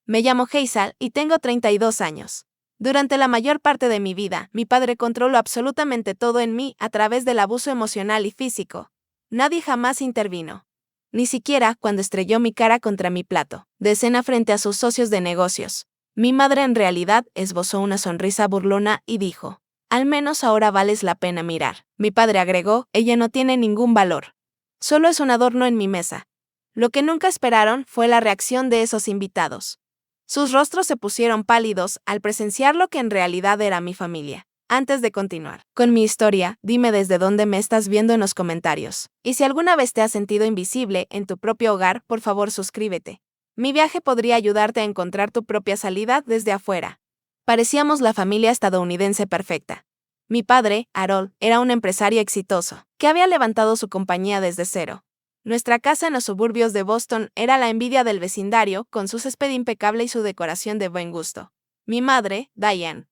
Me llamo Hazel y tengo 32 años. Durante la mayor parte de mi vida, mi padre controló absolutamente todo en mí a través del abuso emocional y físico. Nadie jamás intervino. Ni siquiera cuando estrelló mi cara contra mi plato de cena frente a sus socios de negocios. Mi madre en realidad esbozó una sonrisa burlona y dijo: al menos ahora vales la pena mirar. Mi padre agregó: ella no tiene ningún valor. Solo es un adorno en mi mesa. Lo que nunca esperaron fue la reacción de esos invitados. Sus rostros se pusieron pálidos al presenciar lo que en realidad era mi familia. Antes de continuar con mi historia, dime desde dónde me estás viendo en los comentarios. Y si alguna vez te has sentido invisible en tu propio hogar, por favor suscríbete. Mi viaje podría ayudarte a encontrar tu propia salida desde afuera. Parecíamos la familia estadounidense perfecta. Mi padre, Harold, era un empresario exitoso, que había levantado su compañía desde cero. Nuestra casa en los suburbios de Boston era la envidia del vecindario, con su césped impecable y su decoración de buen gusto. Mi madre, Diane,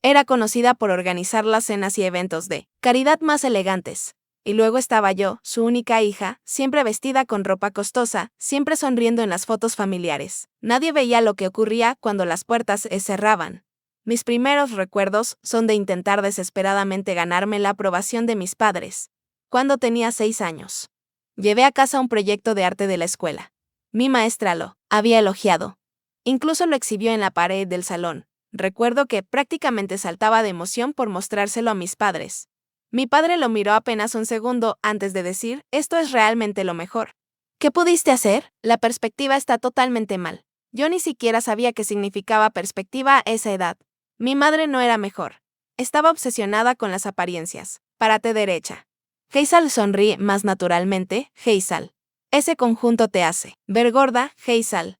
era conocida por organizar las cenas y eventos de caridad más elegantes. Y luego estaba yo, su única hija, siempre vestida con ropa costosa, siempre sonriendo en las fotos familiares. Nadie veía lo que ocurría cuando las puertas se cerraban. Mis primeros recuerdos son de intentar desesperadamente ganarme la aprobación de mis padres. Cuando tenía 6 años, llevé a casa un proyecto de arte de la escuela. Mi maestra lo había elogiado. Incluso lo exhibió en la pared del salón. Recuerdo que prácticamente saltaba de emoción por mostrárselo a mis padres. Mi padre lo miró apenas un segundo antes de decir: esto es realmente lo mejor. ¿Qué pudiste hacer? La perspectiva está totalmente mal. Yo ni siquiera sabía qué significaba perspectiva a esa edad. Mi madre no era mejor. Estaba obsesionada con las apariencias. Párate derecha. Hazel sonríe más naturalmente. Hazel. Ese conjunto te hace ver gorda, Hazel.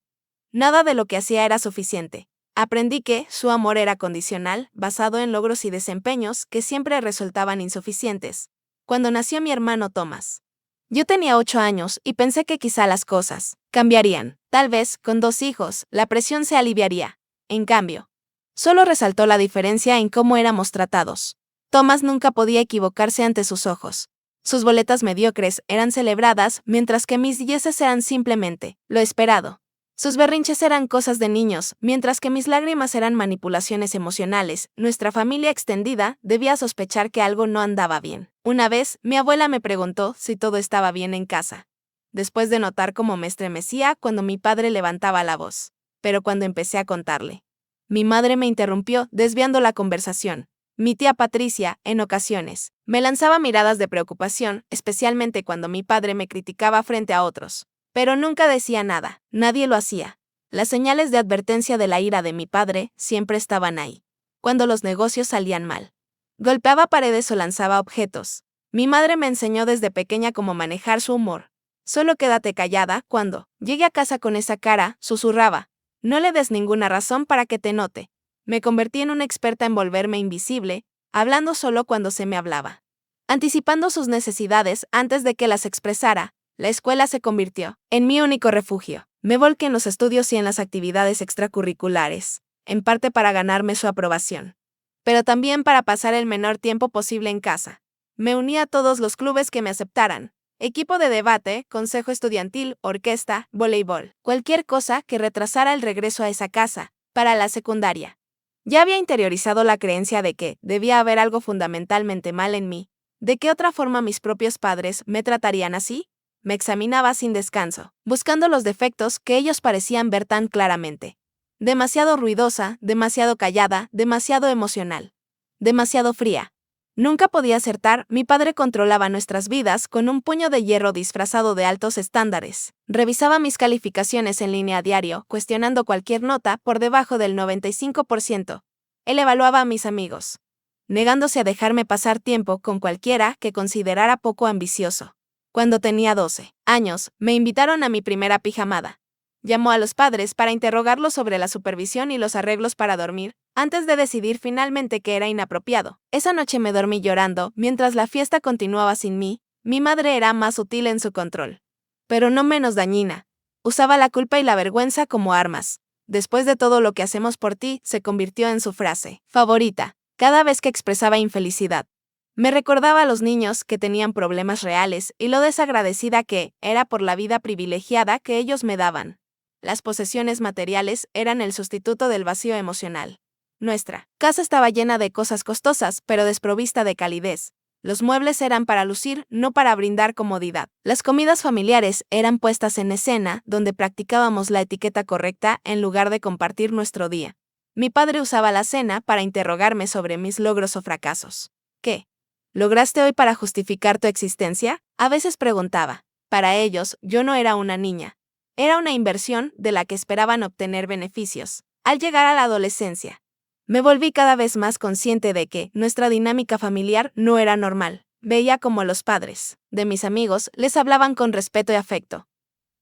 Nada de lo que hacía era suficiente. Aprendí que su amor era condicional, basado en logros y desempeños que siempre resultaban insuficientes. Cuando nació mi hermano Thomas, yo tenía 8 años y pensé que quizá las cosas cambiarían. Tal vez, con 2 hijos, la presión se aliviaría. En cambio, solo resaltó la diferencia en cómo éramos tratados. Thomas nunca podía equivocarse ante sus ojos. Sus boletas mediocres eran celebradas, mientras que mis dieces eran simplemente lo esperado. Sus berrinches eran cosas de niños, mientras que mis lágrimas eran manipulaciones emocionales. Nuestra familia extendida debía sospechar que algo no andaba bien. Una vez, mi abuela me preguntó si todo estaba bien en casa, después de notar cómo me estremecía cuando mi padre levantaba la voz. Pero cuando empecé a contarle, mi madre me interrumpió, desviando la conversación. Mi tía Patricia, en ocasiones, me lanzaba miradas de preocupación, especialmente cuando mi padre me criticaba frente a otros. Pero nunca decía nada, nadie lo hacía. Las señales de advertencia de la ira de mi padre siempre estaban ahí. Cuando los negocios salían mal, golpeaba paredes o lanzaba objetos. Mi madre me enseñó desde pequeña cómo manejar su humor. Solo quédate callada cuando llegue a casa con esa cara, susurraba. No le des ninguna razón para que te note. Me convertí en una experta en volverme invisible, hablando solo cuando se me hablaba. Anticipando sus necesidades antes de que las expresara, la escuela se convirtió en mi único refugio. Me volqué en los estudios y en las actividades extracurriculares, en parte para ganarme su aprobación, pero también para pasar el menor tiempo posible en casa. Me uní a todos los clubes que me aceptaran: equipo de debate, consejo estudiantil, orquesta, voleibol, cualquier cosa que retrasara el regreso a esa casa. Para la secundaria, ya había interiorizado la creencia de que debía haber algo fundamentalmente mal en mí. ¿De qué otra forma mis propios padres me tratarían así? Me examinaba sin descanso, buscando los defectos que ellos parecían ver tan claramente. Demasiado ruidosa, demasiado callada, demasiado emocional, demasiado fría. Nunca podía acertar. Mi padre controlaba nuestras vidas con un puño de hierro disfrazado de altos estándares. Revisaba mis calificaciones en línea a diario, cuestionando cualquier nota por debajo del 95%. Él evaluaba a mis amigos, negándose a dejarme pasar tiempo con cualquiera que considerara poco ambicioso. Cuando tenía 12 años, me invitaron a mi primera pijamada. Llamó a los padres para interrogarlos sobre la supervisión y los arreglos para dormir, antes de decidir finalmente que era inapropiado. Esa noche me dormí llorando, mientras la fiesta continuaba sin mí. Mi madre era más sutil en su control, pero no menos dañina. Usaba la culpa y la vergüenza como armas. Después de todo lo que hacemos por ti, se convirtió en su frase favorita, cada vez que expresaba infelicidad. Me recordaba a los niños que tenían problemas reales y lo desagradecida que era por la vida privilegiada que ellos me daban. Las posesiones materiales eran el sustituto del vacío emocional. Nuestra casa estaba llena de cosas costosas, pero desprovista de calidez. Los muebles eran para lucir, no para brindar comodidad. Las comidas familiares eran puestas en escena, donde practicábamos la etiqueta correcta en lugar de compartir nuestro día. Mi padre usaba la cena para interrogarme sobre mis logros o fracasos. ¿Qué lograste hoy para justificar tu existencia? A veces preguntaba. Para ellos, yo no era una niña. Era una inversión de la que esperaban obtener beneficios. Al llegar a la adolescencia, me volví cada vez más consciente de que nuestra dinámica familiar no era normal. Veía como los padres de mis amigos les hablaban con respeto y afecto.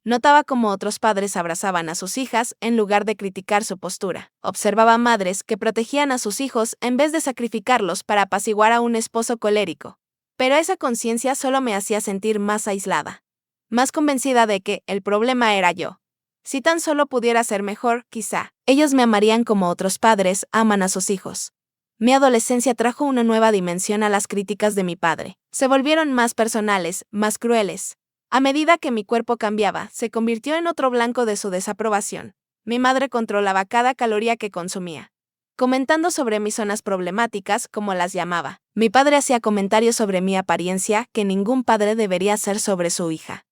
Notaba cómo otros padres abrazaban a sus hijas en lugar de criticar su postura. Observaba madres que protegían a sus hijos en vez de sacrificarlos para apaciguar a un esposo colérico. Pero esa conciencia solo me hacía sentir más aislada, más convencida de que el problema era yo. Si tan solo pudiera ser mejor, quizá ellos me amarían como otros padres aman a sus hijos. Mi adolescencia trajo una nueva dimensión a las críticas de mi padre. Se volvieron más personales, más crueles. A medida que mi cuerpo cambiaba, se convirtió en otro blanco de su desaprobación. Mi madre controlaba cada caloría que consumía, comentando sobre mis zonas problemáticas, como las llamaba. Mi padre hacía comentarios sobre mi apariencia que ningún padre debería hacer sobre su hija.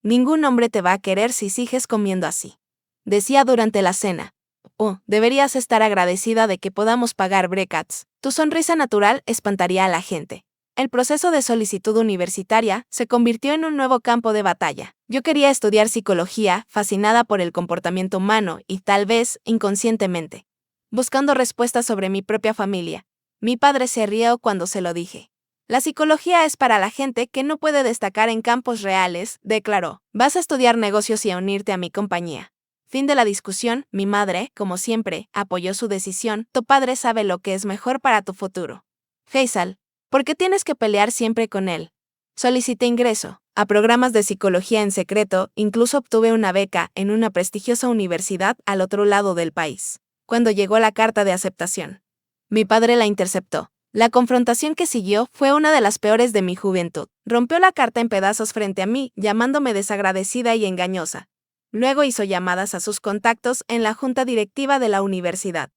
Ningún hombre te va a querer si sigues comiendo así, decía durante la cena. Oh, deberías estar agradecida de que podamos pagar Brecats. Tu sonrisa natural espantaría a la gente. El proceso de solicitud universitaria se convirtió en un nuevo campo de batalla. Yo quería estudiar psicología, fascinada por el comportamiento humano y, tal vez, inconscientemente, buscando respuestas sobre mi propia familia. Mi padre se rió cuando se lo dije. La psicología es para la gente que no puede destacar en campos reales, declaró. Vas a estudiar negocios y a unirte a mi compañía. Fin de la discusión. Mi madre, como siempre, apoyó su decisión. Tu padre sabe lo que es mejor para tu futuro. Faisal, ¿por qué tienes que pelear siempre con él? Solicité ingreso a programas de psicología en secreto, incluso obtuve una beca en una prestigiosa universidad al otro lado del país. Cuando llegó la carta de aceptación, mi padre la interceptó. La confrontación que siguió fue una de las peores de mi juventud. Rompió la carta en pedazos frente a mí, llamándome desagradecida y engañosa. Luego hizo llamadas a sus contactos en la junta directiva de la universidad,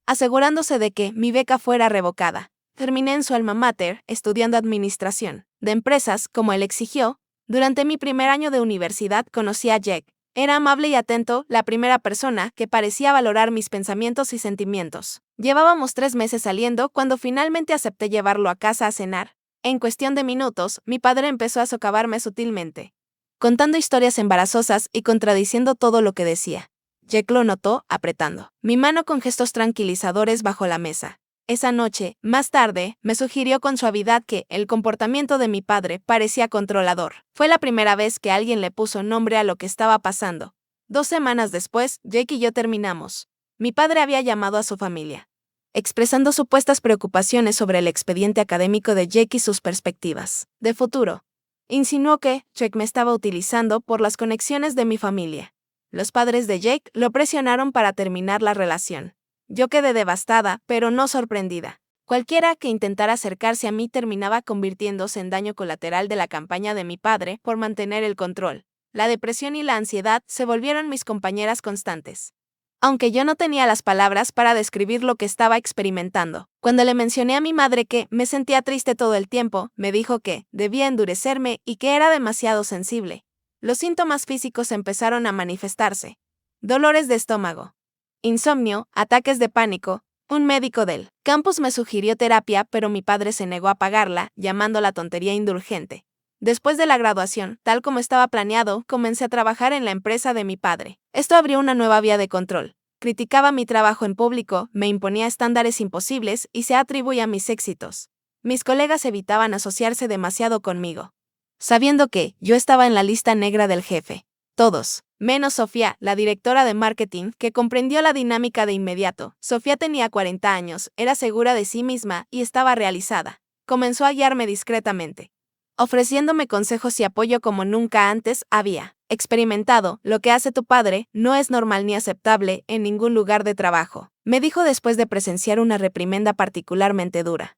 asegurándose de que mi beca fuera revocada. Terminé en su alma mater, estudiando administración de empresas, como él exigió. Durante mi primer año de universidad conocí a Jack. Era amable y atento, la primera persona que parecía valorar mis pensamientos y sentimientos. Llevábamos 3 meses saliendo cuando finalmente acepté llevarlo a casa a cenar. En cuestión de minutos, mi padre empezó a socavarme sutilmente, contando historias embarazosas y contradiciendo todo lo que decía. Jack lo notó, apretando mi mano con gestos tranquilizadores bajo la mesa. Esa noche, más tarde, me sugirió con suavidad que el comportamiento de mi padre parecía controlador. Fue la primera vez que alguien le puso nombre a lo que estaba pasando. 2 semanas después, Jake y yo terminamos. Mi padre había llamado a su familia, expresando supuestas preocupaciones sobre el expediente académico de Jake y sus perspectivas de futuro. Insinuó que Jake me estaba utilizando por las conexiones de mi familia. Los padres de Jake lo presionaron para terminar la relación. Yo quedé devastada, pero no sorprendida. Cualquiera que intentara acercarse a mí terminaba convirtiéndose en daño colateral de la campaña de mi padre por mantener el control. La depresión y la ansiedad se volvieron mis compañeras constantes, aunque yo no tenía las palabras para describir lo que estaba experimentando. Cuando le mencioné a mi madre que me sentía triste todo el tiempo, me dijo que debía endurecerme y que era demasiado sensible. Los síntomas físicos empezaron a manifestarse: dolores de estómago, insomnio, ataques de pánico. Un médico del campus me sugirió terapia, pero mi padre se negó a pagarla, llamándola tontería indulgente. Después de la graduación, tal como estaba planeado, comencé a trabajar en la empresa de mi padre. Esto abrió una nueva vía de control. Criticaba mi trabajo en público, me imponía estándares imposibles y se atribuía a mis éxitos. Mis colegas evitaban asociarse demasiado conmigo, sabiendo que yo estaba en la lista negra del jefe. Todos, menos Sofía, la directora de marketing, que comprendió la dinámica de inmediato. Sofía tenía 40 años, era segura de sí misma y estaba realizada. Comenzó a guiarme discretamente, ofreciéndome consejos y apoyo como nunca antes había experimentado. Lo que hace tu padre no es normal ni aceptable en ningún lugar de trabajo, me dijo después de presenciar una reprimenda particularmente dura.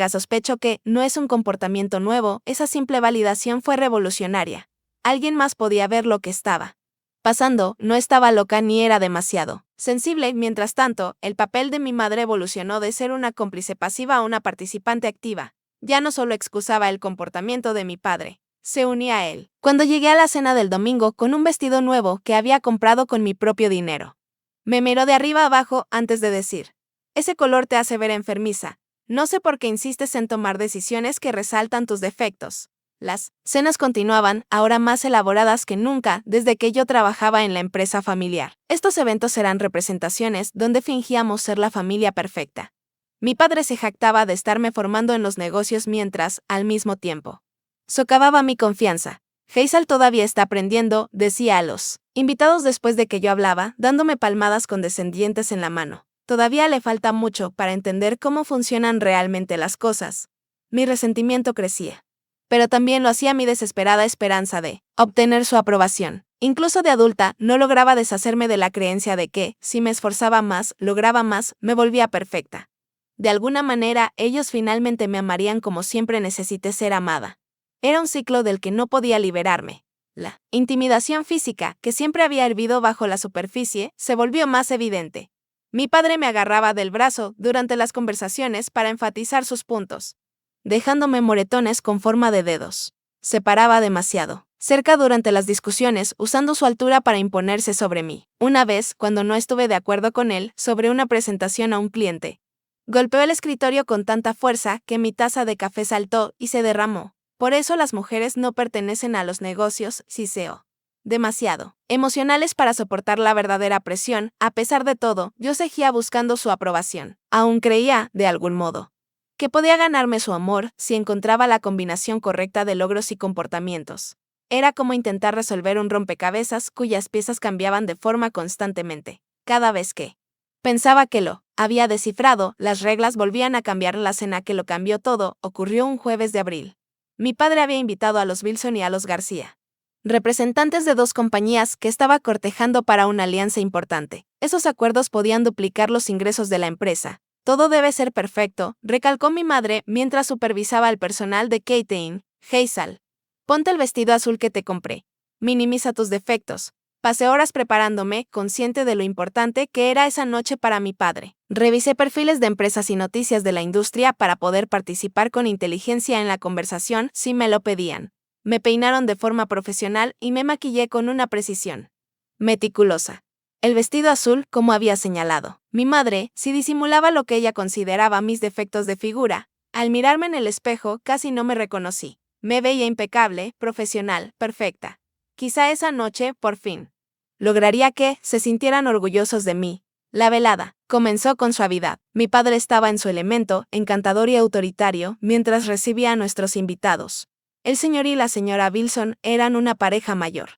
Sospecho que no es un comportamiento nuevo, esa simple validación fue revolucionaria. Alguien más podía ver lo que estaba pasando, no estaba loca ni era demasiado sensible. Mientras tanto, el papel de mi madre evolucionó de ser una cómplice pasiva a una participante activa. Ya no solo excusaba el comportamiento de mi padre, se unía a él. Cuando llegué a la cena del domingo con un vestido nuevo que había comprado con mi propio dinero, me miró de arriba a abajo antes de decir: ese color te hace ver enfermiza. No sé por qué insistes en tomar decisiones que resaltan tus defectos. Las cenas continuaban, ahora más elaboradas que nunca, desde que yo trabajaba en la empresa familiar. Estos eventos eran representaciones donde fingíamos ser la familia perfecta. Mi padre se jactaba de estarme formando en los negocios mientras, al mismo tiempo, socavaba mi confianza. Hazel todavía está aprendiendo, decía a los invitados después de que yo hablaba, dándome palmadas condescendientes en la mano. Todavía le falta mucho para entender cómo funcionan realmente las cosas. Mi resentimiento crecía, pero también lo hacía mi desesperada esperanza de obtener su aprobación. Incluso de adulta, no lograba deshacerme de la creencia de que, si me esforzaba más, lograba más, me volvía perfecta. De alguna manera, ellos finalmente me amarían como siempre necesité ser amada. Era un ciclo del que no podía liberarme. La intimidación física, que siempre había hervido bajo la superficie, se volvió más evidente. Mi padre me agarraba del brazo durante las conversaciones para enfatizar sus puntos, dejándome moretones con forma de dedos. Se paraba demasiado cerca durante las discusiones, usando su altura para imponerse sobre mí. Una vez, cuando no estuve de acuerdo con él sobre una presentación a un cliente, golpeó el escritorio con tanta fuerza que mi taza de café saltó y se derramó. Por eso las mujeres no pertenecen a los negocios, siseo. Demasiado emocionales para soportar la verdadera presión. A pesar de todo, yo seguía buscando su aprobación. Aún creía, de algún modo, que podía ganarme su amor si encontraba la combinación correcta de logros y comportamientos. Era como intentar resolver un rompecabezas cuyas piezas cambiaban de forma constantemente. Cada vez que pensaba que lo había descifrado, las reglas volvían a cambiar. La cena que lo cambió todo ocurrió un jueves de abril. Mi padre había invitado a los Wilson y a los García, representantes de dos compañías que estaba cortejando para una alianza importante. Esos acuerdos podían duplicar los ingresos de la empresa. Todo debe ser perfecto, recalcó mi madre mientras supervisaba al personal de catering. Hazel, ponte el vestido azul que te compré. Minimiza tus defectos. Pasé horas preparándome, consciente de lo importante que era esa noche para mi padre. Revisé perfiles de empresas y noticias de la industria para poder participar con inteligencia en la conversación si me lo pedían. Me peinaron de forma profesional y me maquillé con una precisión meticulosa. El vestido azul, como había señalado. Mi madre, si disimulaba lo que ella consideraba mis defectos de figura, al mirarme en el espejo casi no me reconocí. Me veía impecable, profesional, perfecta. Quizá esa noche, por fin, lograría que se sintieran orgullosos de mí. La velada comenzó con suavidad. Mi padre estaba en su elemento, encantador y autoritario, mientras recibía a nuestros invitados. El señor y la señora Wilson eran una pareja mayor,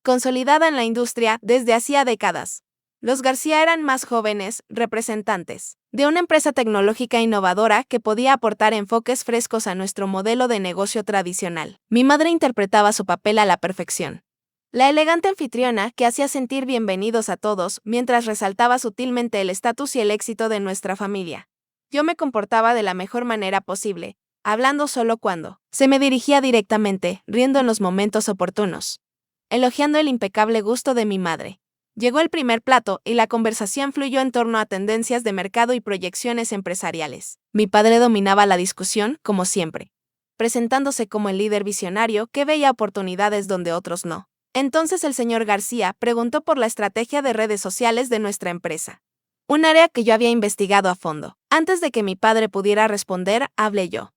consolidada en la industria desde hacía décadas. Los García eran más jóvenes, representantes de una empresa tecnológica innovadora que podía aportar enfoques frescos a nuestro modelo de negocio tradicional. Mi madre interpretaba su papel a la perfección. La elegante anfitriona que hacía sentir bienvenidos a todos mientras resaltaba sutilmente el estatus y el éxito de nuestra familia. Yo me comportaba de la mejor manera posible, hablando solo cuando se me dirigía directamente, riendo en los momentos oportunos, elogiando el impecable gusto de mi madre. Llegó el primer plato y la conversación fluyó en torno a tendencias de mercado y proyecciones empresariales. Mi padre dominaba la discusión, como siempre, presentándose como el líder visionario que veía oportunidades donde otros no. Entonces el señor García preguntó por la estrategia de redes sociales de nuestra empresa, un área que yo había investigado a fondo. Antes de que mi padre pudiera responder, hablé yo,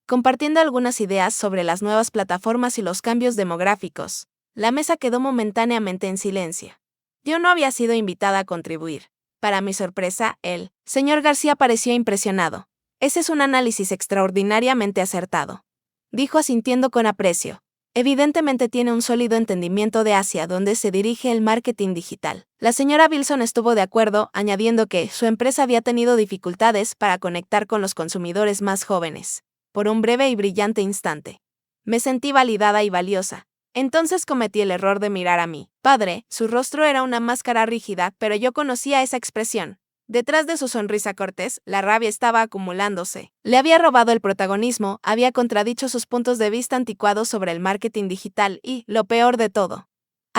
compartiendo algunas ideas sobre las nuevas plataformas y los cambios demográficos. La mesa quedó momentáneamente en silencio. Yo no había sido invitada a contribuir. Para mi sorpresa, el señor García pareció impresionado. Ese es un análisis extraordinariamente acertado, dijo asintiendo con aprecio. Evidentemente tiene un sólido entendimiento de hacia dónde se dirige el marketing digital. La señora Wilson estuvo de acuerdo, añadiendo que su empresa había tenido dificultades para conectar con los consumidores más jóvenes. Por un breve y brillante instante, me sentí validada y valiosa. Entonces cometí el error de mirar a mi padre. Su rostro era una máscara rígida, pero yo conocía esa expresión. Detrás de su sonrisa cortés, la rabia estaba acumulándose. Le había robado el protagonismo, había contradicho sus puntos de vista anticuados sobre el marketing digital y, lo peor de todo,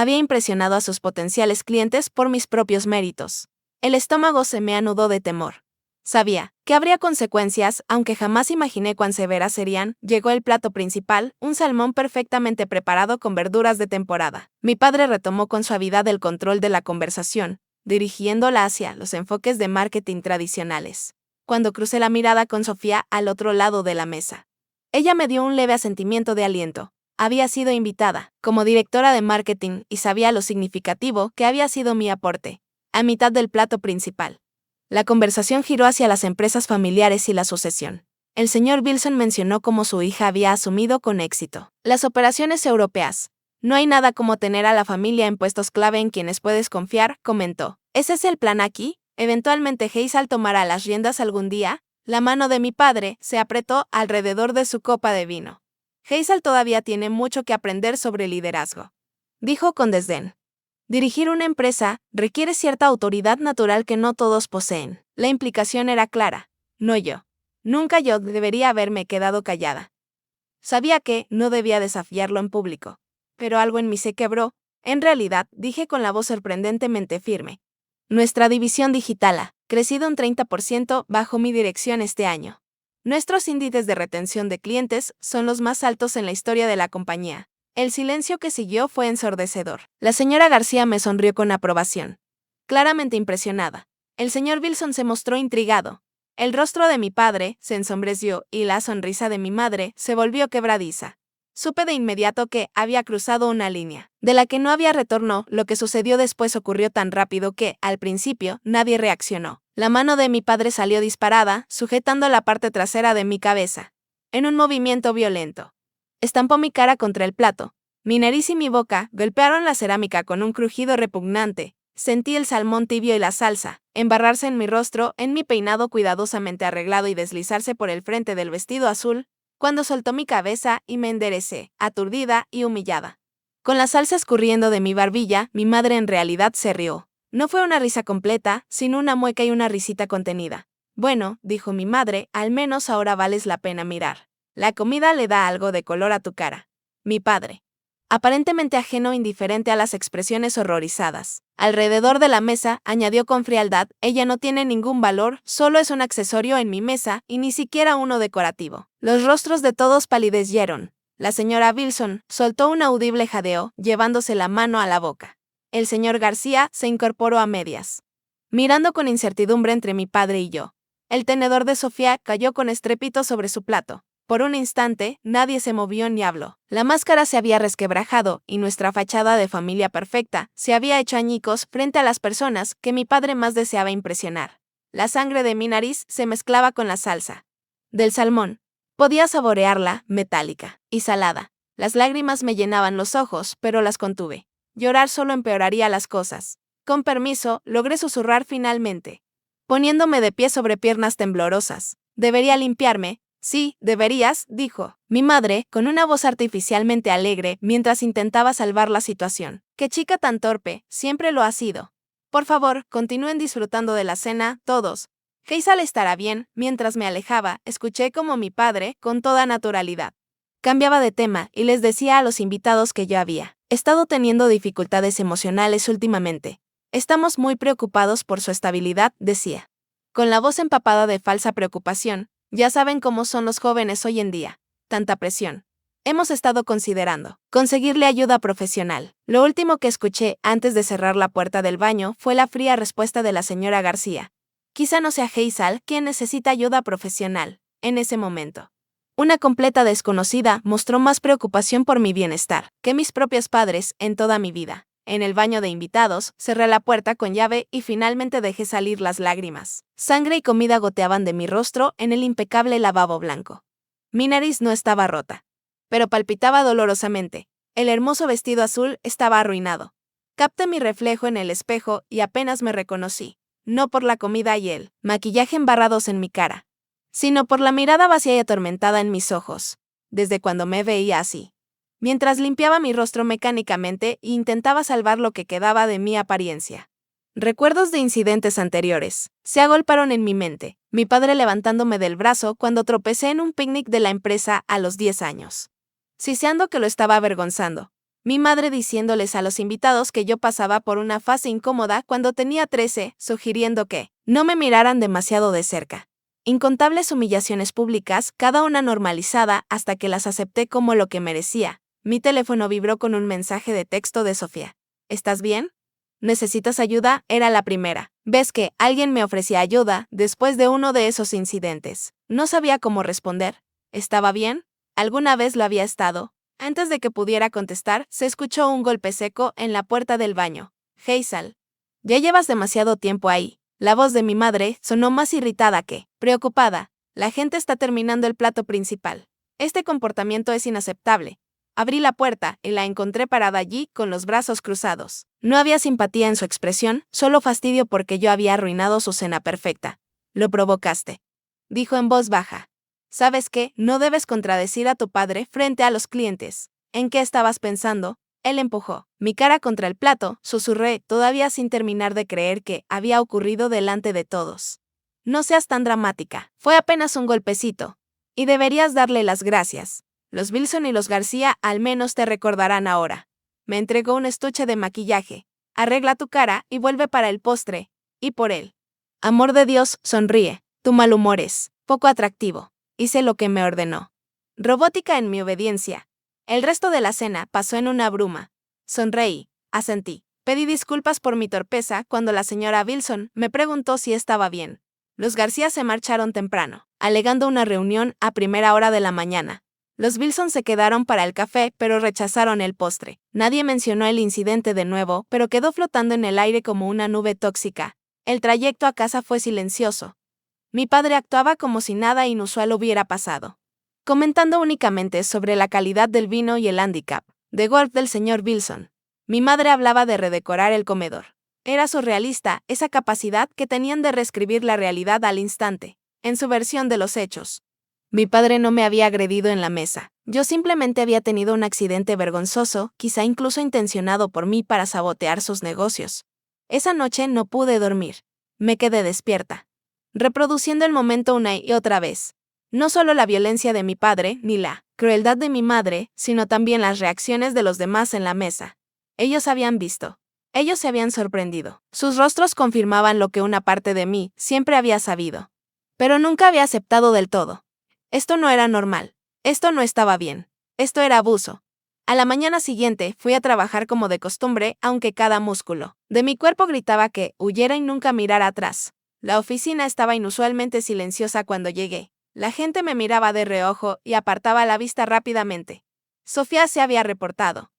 Había impresionado a sus potenciales clientes por mis propios méritos. El estómago se me anudó de temor. Sabía que habría consecuencias, aunque jamás imaginé cuán severas serían. Llegó el plato principal, un salmón perfectamente preparado con verduras de temporada. Mi padre retomó con suavidad el control de la conversación, dirigiéndola hacia los enfoques de marketing tradicionales. Cuando crucé la mirada con Sofía al otro lado de la mesa, ella me dio un leve asentimiento de aliento. Había sido invitada como directora de marketing y sabía lo significativo que había sido mi aporte. A mitad del plato principal, la conversación giró hacia las empresas familiares y la sucesión. El señor Wilson mencionó cómo su hija había asumido con éxito las operaciones europeas. No hay nada como tener a la familia en puestos clave en quienes puedes confiar, comentó. ¿Ese es el plan aquí? Eventualmente Hazel tomará las riendas algún día. La mano de mi padre se apretó alrededor de su copa de vino. Hazel todavía tiene mucho que aprender sobre liderazgo, dijo con desdén. Dirigir una empresa requiere cierta autoridad natural que no todos poseen. La implicación era clara. No yo. Nunca yo debería haberme quedado callada. Sabía que no debía desafiarlo en público. Pero algo en mí se quebró. En realidad, dije con la voz sorprendentemente firme. Nuestra división digital ha crecido un 30% bajo mi dirección este año. Nuestros índices de retención de clientes son los más altos en la historia de la compañía. El silencio que siguió fue ensordecedor. La señora García me sonrió con aprobación, claramente impresionada. El señor Wilson se mostró intrigado. El rostro de mi padre se ensombreció y la sonrisa de mi madre se volvió quebradiza. Supe de inmediato que había cruzado una línea, de la que no había retorno. Lo que sucedió después ocurrió tan rápido que, al principio, nadie reaccionó. La mano de mi padre salió disparada, sujetando la parte trasera de mi cabeza. En un movimiento violento, estampó mi cara contra el plato. Mi nariz y mi boca golpearon la cerámica con un crujido repugnante. Sentí el salmón tibio y la salsa embarrarse en mi rostro, en mi peinado cuidadosamente arreglado y deslizarse por el frente del vestido azul, cuando soltó mi cabeza y me enderecé, aturdida y humillada. Con la salsa escurriendo de mi barbilla, mi madre en realidad se rió. No fue una risa completa, sino una mueca y una risita contenida. Bueno, dijo mi madre, al menos ahora vales la pena mirar. La comida le da algo de color a tu cara. Mi padre, aparentemente ajeno, indiferente a las expresiones horrorizadas alrededor de la mesa, añadió con frialdad, ella no tiene ningún valor, solo es un accesorio en mi mesa, y ni siquiera uno decorativo. Los rostros de todos palidecieron. La señora Wilson soltó un audible jadeo, llevándose la mano a la boca. El señor García se incorporó a medias, mirando con incertidumbre entre mi padre y yo. El tenedor de Sofía cayó con estrépito sobre su plato. Por un instante, nadie se movió ni habló. La máscara se había resquebrajado y nuestra fachada de familia perfecta se había hecho añicos frente a las personas que mi padre más deseaba impresionar. La sangre de mi nariz se mezclaba con la salsa del salmón. Podía saborearla, metálica y salada. Las lágrimas me llenaban los ojos, pero las contuve. Llorar solo empeoraría las cosas. Con permiso, logré susurrar finalmente, poniéndome de pie sobre piernas temblorosas. Debería limpiarme. Sí, deberías, dijo mi madre, con una voz artificialmente alegre, mientras intentaba salvar la situación. Qué chica tan torpe, siempre lo ha sido. Por favor, continúen disfrutando de la cena, todos. Hazel estará bien. Mientras me alejaba, escuché como mi padre, con toda naturalidad, cambiaba de tema y les decía a los invitados que yo había estado teniendo dificultades emocionales últimamente. Estamos muy preocupados por su estabilidad, decía, con la voz empapada de falsa preocupación. Ya saben cómo son los jóvenes hoy en día. Tanta presión. Hemos estado considerando conseguirle ayuda profesional. Lo último que escuché antes de cerrar la puerta del baño fue la fría respuesta de la señora García. Quizá no sea Hazel quien necesita ayuda profesional. En ese momento, una completa desconocida mostró más preocupación por mi bienestar que mis propios padres en toda mi vida. En el baño de invitados, cerré la puerta con llave y finalmente dejé salir las lágrimas. Sangre y comida goteaban de mi rostro en el impecable lavabo blanco. Mi nariz no estaba rota, pero palpitaba dolorosamente. El hermoso vestido azul estaba arruinado. Capté mi reflejo en el espejo y apenas me reconocí, no por la comida y el maquillaje embarrados en mi cara, sino por la mirada vacía y atormentada en mis ojos. Desde cuando me veía así, mientras limpiaba mi rostro mecánicamente e intentaba salvar lo que quedaba de mi apariencia. Recuerdos de incidentes anteriores se agolparon en mi mente, mi padre levantándome del brazo cuando tropecé en un picnic de la empresa a los 10 años, siseando que lo estaba avergonzando. Mi madre diciéndoles a los invitados que yo pasaba por una fase incómoda cuando tenía 13, sugiriendo que no me miraran demasiado de cerca. Incontables humillaciones públicas, cada una normalizada hasta que las acepté como lo que merecía. Mi teléfono vibró con un mensaje de texto de Sofía. ¿Estás bien? ¿Necesitas ayuda? Era la primera vez que alguien me ofrecía ayuda después de uno de esos incidentes. No sabía cómo responder. ¿Estaba bien? ¿Alguna vez lo había estado? Antes de que pudiera contestar, se escuchó un golpe seco en la puerta del baño. Hazel, ya llevas demasiado tiempo ahí. La voz de mi madre sonó más irritada que preocupada. La gente está terminando el plato principal. Este comportamiento es inaceptable. Abrí la puerta y la encontré parada allí con los brazos cruzados. No había simpatía en su expresión, solo fastidio porque yo había arruinado su cena perfecta. Lo provocaste, dijo en voz baja. ¿Sabes qué? No debes contradecir a tu padre frente a los clientes. ¿En qué estabas pensando? Él empujó mi cara contra el plato, susurré, todavía sin terminar de creer que había ocurrido delante de todos. No seas tan dramática, fue apenas un golpecito. Y deberías darle las gracias. Los Wilson y los García al menos te recordarán ahora. Me entregó un estuche de maquillaje. Arregla tu cara y vuelve para el postre. Y por él. Amor de Dios, sonríe. Tu mal humor es poco atractivo. Hice lo que me ordenó. Robótica en mi obediencia. El resto de la cena pasó en una bruma. Sonreí, asentí. Pedí disculpas por mi torpeza cuando la señora Wilson me preguntó si estaba bien. Los García se marcharon temprano, alegando una reunión a primera hora de la mañana. Los Wilson se quedaron para el café, pero rechazaron el postre. Nadie mencionó el incidente de nuevo, pero quedó flotando en el aire como una nube tóxica. El trayecto a casa fue silencioso. Mi padre actuaba como si nada inusual hubiera pasado, comentando únicamente sobre la calidad del vino y el handicap de golf del señor Wilson. Mi madre hablaba de redecorar el comedor. Era surrealista esa capacidad que tenían de reescribir la realidad al instante, en su versión de los hechos. Mi padre no me había agredido en la mesa. Yo simplemente había tenido un accidente vergonzoso, quizá incluso intencionado por mí para sabotear sus negocios. Esa noche no pude dormir. Me quedé despierta, reproduciendo el momento una y otra vez. No solo la violencia de mi padre, ni la crueldad de mi madre, sino también las reacciones de los demás en la mesa. Ellos habían visto. Ellos se habían sorprendido. Sus rostros confirmaban lo que una parte de mí siempre había sabido. Pero nunca había aceptado del todo. Esto no era normal. Esto no estaba bien. Esto era abuso. A la mañana siguiente fui a trabajar como de costumbre, aunque cada músculo de mi cuerpo gritaba que huyera y nunca mirara atrás. La oficina estaba inusualmente silenciosa cuando llegué. La gente me miraba de reojo y apartaba la vista rápidamente. Sofía se había reportado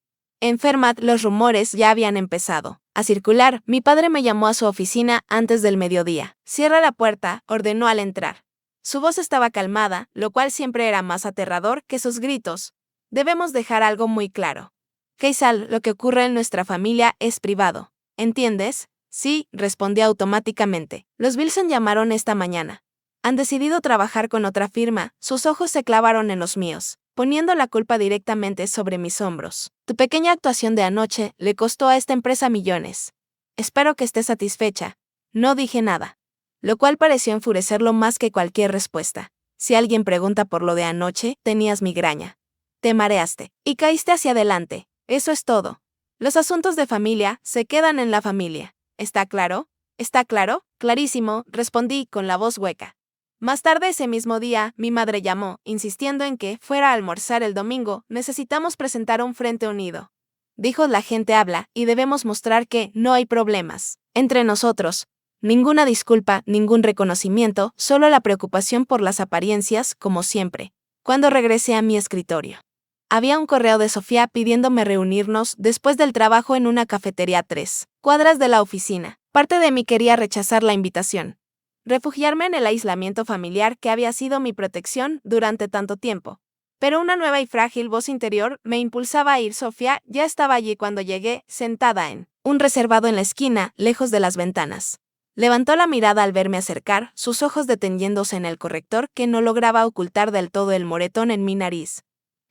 enferma, los rumores ya habían empezado a circular. Mi padre me llamó a su oficina antes del mediodía. Cierra la puerta, ordenó al entrar. Su voz estaba calmada, lo cual siempre era más aterrador que sus gritos. Debemos dejar algo muy claro. Hazel, lo que ocurre en nuestra familia es privado. ¿Entiendes? Sí, respondí automáticamente. Los Wilson llamaron esta mañana. Han decidido trabajar con otra firma. Sus ojos se clavaron en los míos, poniendo la culpa directamente sobre mis hombros. Tu pequeña actuación de anoche le costó a esta empresa millones. Espero que estés satisfecha. No dije nada, lo cual pareció enfurecerlo más que cualquier respuesta. Si alguien pregunta por lo de anoche, tenías migraña. Te mareaste y caíste hacia adelante. Eso es todo. Los asuntos de familia se quedan en la familia. ¿Está claro? ¿Está claro? Clarísimo, respondí con la voz hueca. Más tarde ese mismo día, mi madre llamó, insistiendo en que fuera a almorzar el domingo. Necesitamos presentar un frente unido. Dijo, la gente habla y debemos mostrar que no hay problemas entre nosotros. Ninguna disculpa, ningún reconocimiento, solo la preocupación por las apariencias, como siempre. Cuando regresé a mi escritorio, había un correo de Sofía pidiéndome reunirnos después del trabajo en una cafetería a 3 cuadras de la oficina. Parte de mí quería rechazar la invitación, refugiarme en el aislamiento familiar que había sido mi protección durante tanto tiempo. Pero una nueva y frágil voz interior me impulsaba a ir. Sofía ya estaba allí cuando llegué, sentada en un reservado en la esquina, lejos de las ventanas. Levantó la mirada al verme acercar, sus ojos deteniéndose en el corrector que no lograba ocultar del todo el moretón en mi nariz.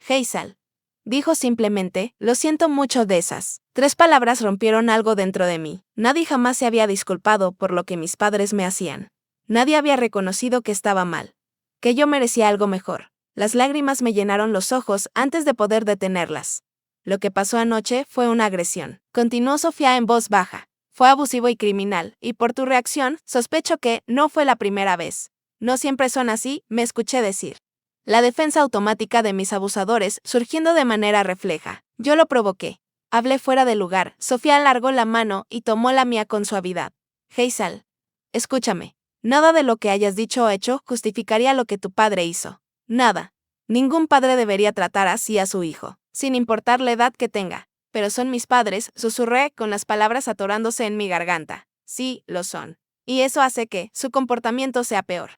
Hazel, dijo simplemente, lo siento mucho. De esas 3 palabras rompieron algo dentro de mí. Nadie jamás se había disculpado por lo que mis padres me hacían. Nadie había reconocido que estaba mal, que yo merecía algo mejor. Las lágrimas me llenaron los ojos antes de poder detenerlas. Lo que pasó anoche fue una agresión. Continuó Sofía en voz baja. Fue abusivo y criminal, y por tu reacción, sospecho que no fue la primera vez. No siempre son así, me escuché decir. La defensa automática de mis abusadores surgiendo de manera refleja. Yo lo provoqué. Hablé fuera de lugar. Sofía alargó la mano y tomó la mía con suavidad. Hazel, escúchame. Nada de lo que hayas dicho o hecho justificaría lo que tu padre hizo. Nada. Ningún padre debería tratar así a su hijo, sin importar la edad que tenga. Pero son mis padres, susurré con las palabras atorándose en mi garganta. Sí, lo son. Y eso hace que su comportamiento sea peor.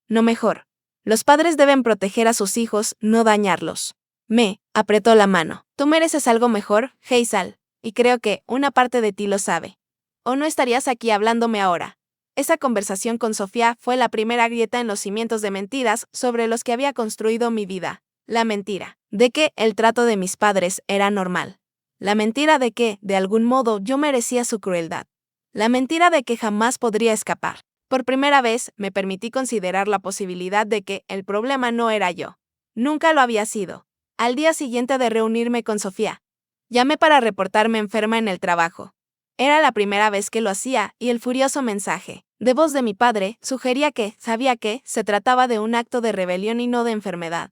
No mejor. Los padres deben proteger a sus hijos, no dañarlos. Me apretó la mano. Tú mereces algo mejor, Hazel, y creo que una parte de ti lo sabe. ¿O no estarías aquí hablándome ahora? Esa conversación con Sofía fue la primera grieta en los cimientos de mentiras sobre los que había construido mi vida. La mentira de que el trato de mis padres era normal. La mentira de que, de algún modo, yo merecía su crueldad. La mentira de que jamás podría escapar. Por primera vez, me permití considerar la posibilidad de que el problema no era yo. Nunca lo había sido. Al día siguiente de reunirme con Sofía, llamé para reportarme enferma en el trabajo. Era la primera vez que lo hacía, y el furioso mensaje de voz de mi padre sugería que, sabía que, se trataba de un acto de rebelión y no de enfermedad.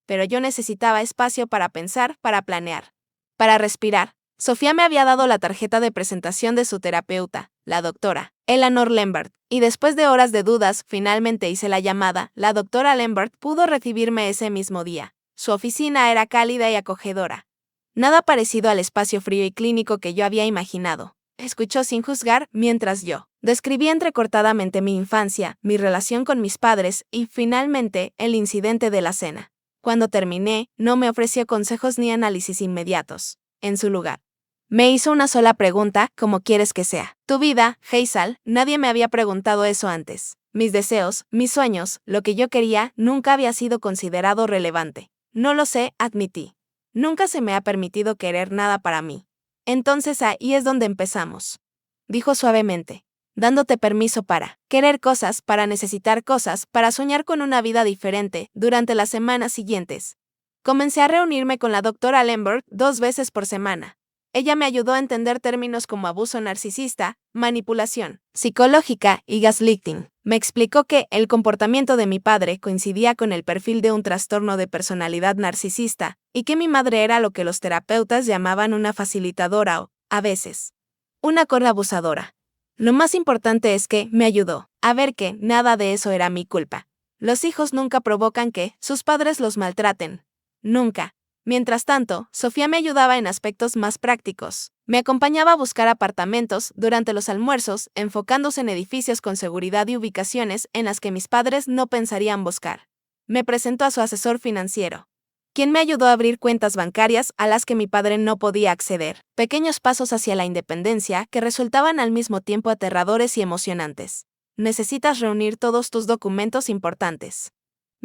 Pero yo necesitaba espacio para pensar, para planear, para respirar. Sofía me había dado la tarjeta de presentación de su terapeuta, la doctora Eleanor Lambert, y después de horas de dudas, finalmente hice la llamada. La doctora Lambert pudo recibirme ese mismo día. Su oficina era cálida y acogedora. Nada parecido al espacio frío y clínico que yo había imaginado. Escuchó sin juzgar mientras yo describí entrecortadamente mi infancia, mi relación con mis padres y, finalmente, el incidente de la cena. Cuando terminé, no me ofreció consejos ni análisis inmediatos. En su lugar, me hizo una sola pregunta: ¿cómo quieres que sea tu vida, Hazel? Nadie me había preguntado eso antes. Mis deseos, mis sueños, lo que yo quería, nunca había sido considerado relevante. No lo sé, admití. Nunca se me ha permitido querer nada para mí. Entonces ahí es donde empezamos. Dijo suavemente. Dándote permiso para querer cosas, para necesitar cosas, para soñar con una vida diferente, durante las semanas siguientes. Comencé a reunirme con la doctora Lambert 2 veces por semana. Ella me ayudó a entender términos como abuso narcisista, manipulación psicológica y gaslighting. Me explicó que el comportamiento de mi padre coincidía con el perfil de un trastorno de personalidad narcisista, y que mi madre era lo que los terapeutas llamaban una facilitadora o, a veces, una abusadora. Lo más importante es que me ayudó a ver que nada de eso era mi culpa. Los hijos nunca provocan que sus padres los maltraten. Nunca. Mientras tanto, Sofía me ayudaba en aspectos más prácticos. Me acompañaba a buscar apartamentos durante los almuerzos, enfocándose en edificios con seguridad y ubicaciones en las que mis padres no pensarían buscar. Me presentó a su asesor financiero, quien me ayudó a abrir cuentas bancarias a las que mi padre no podía acceder. Pequeños pasos hacia la independencia que resultaban al mismo tiempo aterradores y emocionantes. Necesitas reunir todos tus documentos importantes,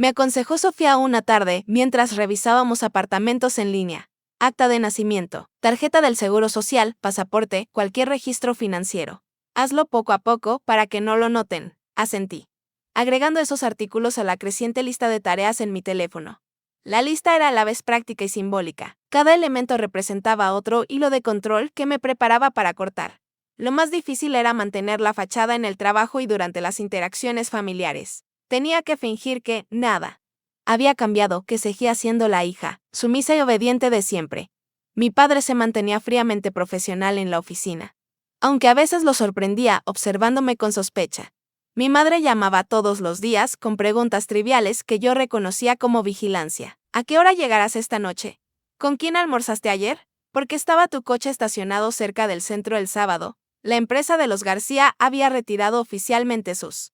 me aconsejó Sofía una tarde mientras revisábamos apartamentos en línea. Acta de nacimiento, tarjeta del Seguro Social, pasaporte, cualquier registro financiero. Hazlo poco a poco para que no lo noten, asentí, agregando esos artículos a la creciente lista de tareas en mi teléfono. La lista era a la vez práctica y simbólica. Cada elemento representaba otro hilo de control que me preparaba para cortar. Lo más difícil era mantener la fachada en el trabajo y durante las interacciones familiares. Tenía que fingir que nada había cambiado, que seguía siendo la hija, sumisa y obediente de siempre. Mi padre se mantenía fríamente profesional en la oficina, aunque a veces lo sorprendía observándome con sospecha. Mi madre llamaba todos los días con preguntas triviales que yo reconocía como vigilancia. ¿A qué hora llegarás esta noche? ¿Con quién almorzaste ayer? ¿Por qué estaba tu coche estacionado cerca del centro el sábado? La empresa de los García había retirado oficialmente sus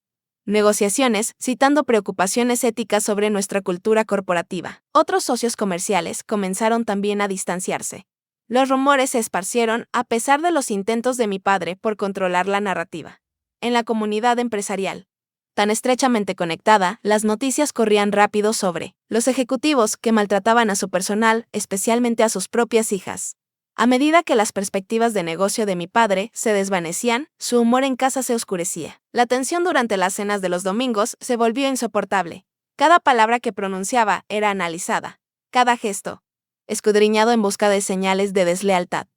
negociaciones, citando preocupaciones éticas sobre nuestra cultura corporativa. Otros socios comerciales comenzaron también a distanciarse. Los rumores se esparcieron a pesar de los intentos de mi padre por controlar la narrativa. En la comunidad empresarial, tan estrechamente conectada, las noticias corrían rápido sobre los ejecutivos que maltrataban a su personal, especialmente a sus propias hijas. A medida que las perspectivas de negocio de mi padre se desvanecían, su humor en casa se oscurecía. La tensión durante las cenas de los domingos se volvió insoportable. Cada palabra que pronunciaba era analizada. Cada gesto, escudriñado en busca de señales de deslealtad.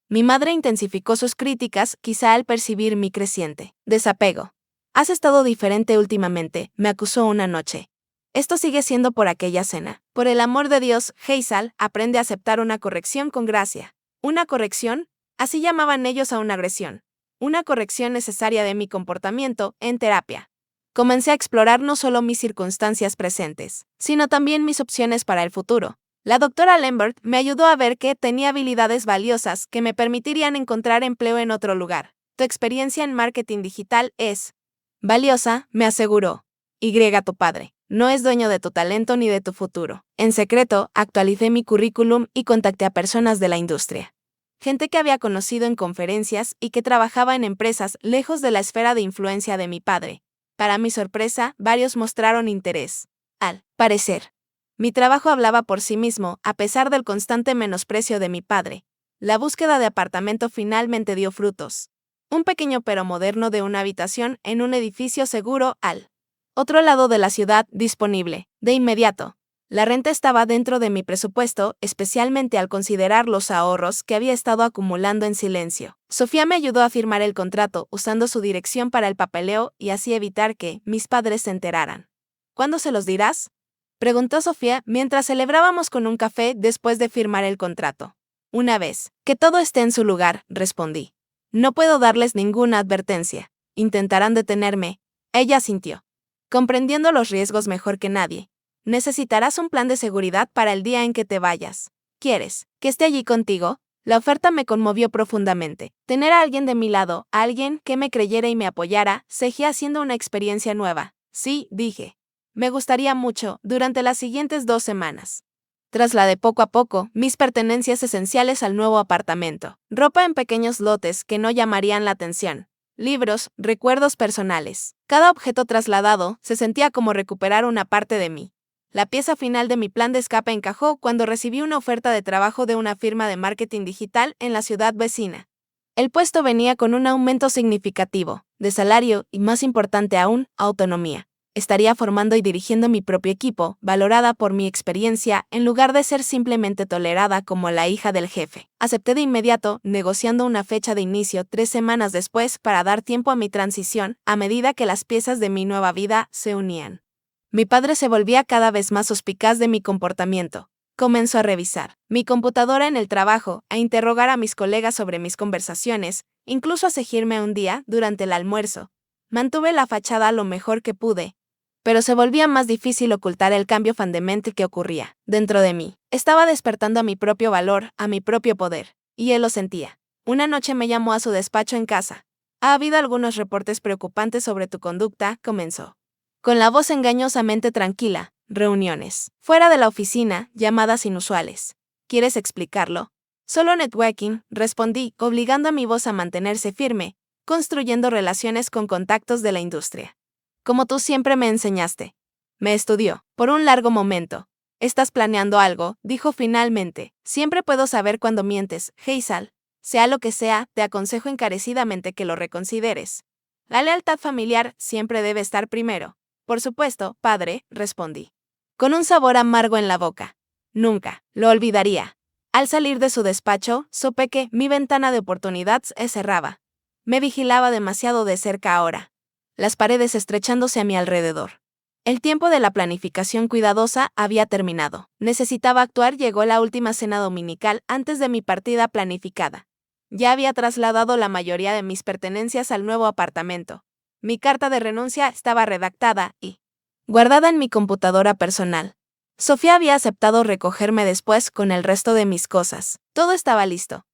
Mi madre intensificó sus críticas, quizá al percibir mi creciente desapego. Has estado diferente últimamente, me acusó una noche. Esto sigue siendo por aquella cena. Por el amor de Dios, Hazel, aprende a aceptar una corrección con gracia. ¿Una corrección? Así llamaban ellos a una agresión. Una corrección necesaria de mi comportamiento en terapia. Comencé a explorar no solo mis circunstancias presentes, sino también mis opciones para el futuro. La doctora Lambert me ayudó a ver que tenía habilidades valiosas que me permitirían encontrar empleo en otro lugar. Tu experiencia en marketing digital es valiosa, me aseguró. Tu padre no es dueño de tu talento ni de tu futuro. En secreto, actualicé mi currículum y contacté a personas de la industria. Gente que había conocido en conferencias y que trabajaba en empresas lejos de la esfera de influencia de mi padre. Para mi sorpresa, varios mostraron interés. Al parecer, mi trabajo hablaba por sí mismo, a pesar del constante menosprecio de mi padre. La búsqueda de apartamento finalmente dio frutos. Un pequeño pero moderno de una habitación en un edificio seguro al otro lado de la ciudad, disponible, de inmediato. La renta estaba dentro de mi presupuesto, especialmente al considerar los ahorros que había estado acumulando en silencio. Sofía me ayudó a firmar el contrato usando su dirección para el papeleo y así evitar que mis padres se enteraran. ¿Cuándo se los dirás?, preguntó Sofía mientras celebrábamos con un café después de firmar el contrato. Una vez que todo esté en su lugar, respondí. No puedo darles ninguna advertencia. Intentarán detenerme. Ella asintió. Comprendiendo los riesgos mejor que nadie. Necesitarás un plan de seguridad para el día en que te vayas. ¿Quieres que esté allí contigo? La oferta me conmovió profundamente. Tener a alguien de mi lado, a alguien que me creyera y me apoyara, seguía siendo una experiencia nueva. Sí, dije. Me gustaría mucho, durante las siguientes 2 semanas. Trasladé poco a poco mis pertenencias esenciales al nuevo apartamento. Ropa en pequeños lotes que no llamarían la atención. Libros, recuerdos personales. Cada objeto trasladado se sentía como recuperar una parte de mí. La pieza final de mi plan de escape encajó cuando recibí una oferta de trabajo de una firma de marketing digital en la ciudad vecina. El puesto venía con un aumento significativo de salario y, más importante aún, autonomía. Estaría formando y dirigiendo mi propio equipo, valorada por mi experiencia, en lugar de ser simplemente tolerada como la hija del jefe. Acepté de inmediato, negociando una fecha de inicio 3 semanas después para dar tiempo a mi transición, a medida que las piezas de mi nueva vida se unían. Mi padre se volvía cada vez más suspicaz de mi comportamiento. Comenzó a revisar mi computadora en el trabajo, a interrogar a mis colegas sobre mis conversaciones, incluso a seguirme un día durante el almuerzo. Mantuve la fachada lo mejor que pude, pero se volvía más difícil ocultar el cambio fundamental que ocurría dentro de mí. Estaba despertando a mi propio valor, a mi propio poder, y él lo sentía. Una noche me llamó a su despacho en casa. Ha habido algunos reportes preocupantes sobre tu conducta, comenzó. Con la voz engañosamente tranquila. Reuniones fuera de la oficina, llamadas inusuales. ¿Quieres explicarlo? Solo networking, respondí, obligando a mi voz a mantenerse firme, construyendo relaciones con contactos de la industria. Como tú siempre me enseñaste. Me estudió, por un largo momento. ¿Estás planeando algo?, dijo finalmente. Siempre puedo saber cuando mientes, Hazel. Sea lo que sea, te aconsejo encarecidamente que lo reconsideres. La lealtad familiar siempre debe estar primero. Por supuesto, padre, respondí. Con un sabor amargo en la boca. Nunca lo olvidaría. Al salir de su despacho, supe que mi ventana de oportunidad se cerraba. Me vigilaba demasiado de cerca ahora. Las paredes estrechándose a mi alrededor. El tiempo de la planificación cuidadosa había terminado. Necesitaba actuar. Llegó la última cena dominical antes de mi partida planificada. Ya había trasladado la mayoría de mis pertenencias al nuevo apartamento. Mi carta de renuncia estaba redactada y guardada en mi computadora personal. Sofía había aceptado recogerme después con el resto de mis cosas. Todo estaba listo.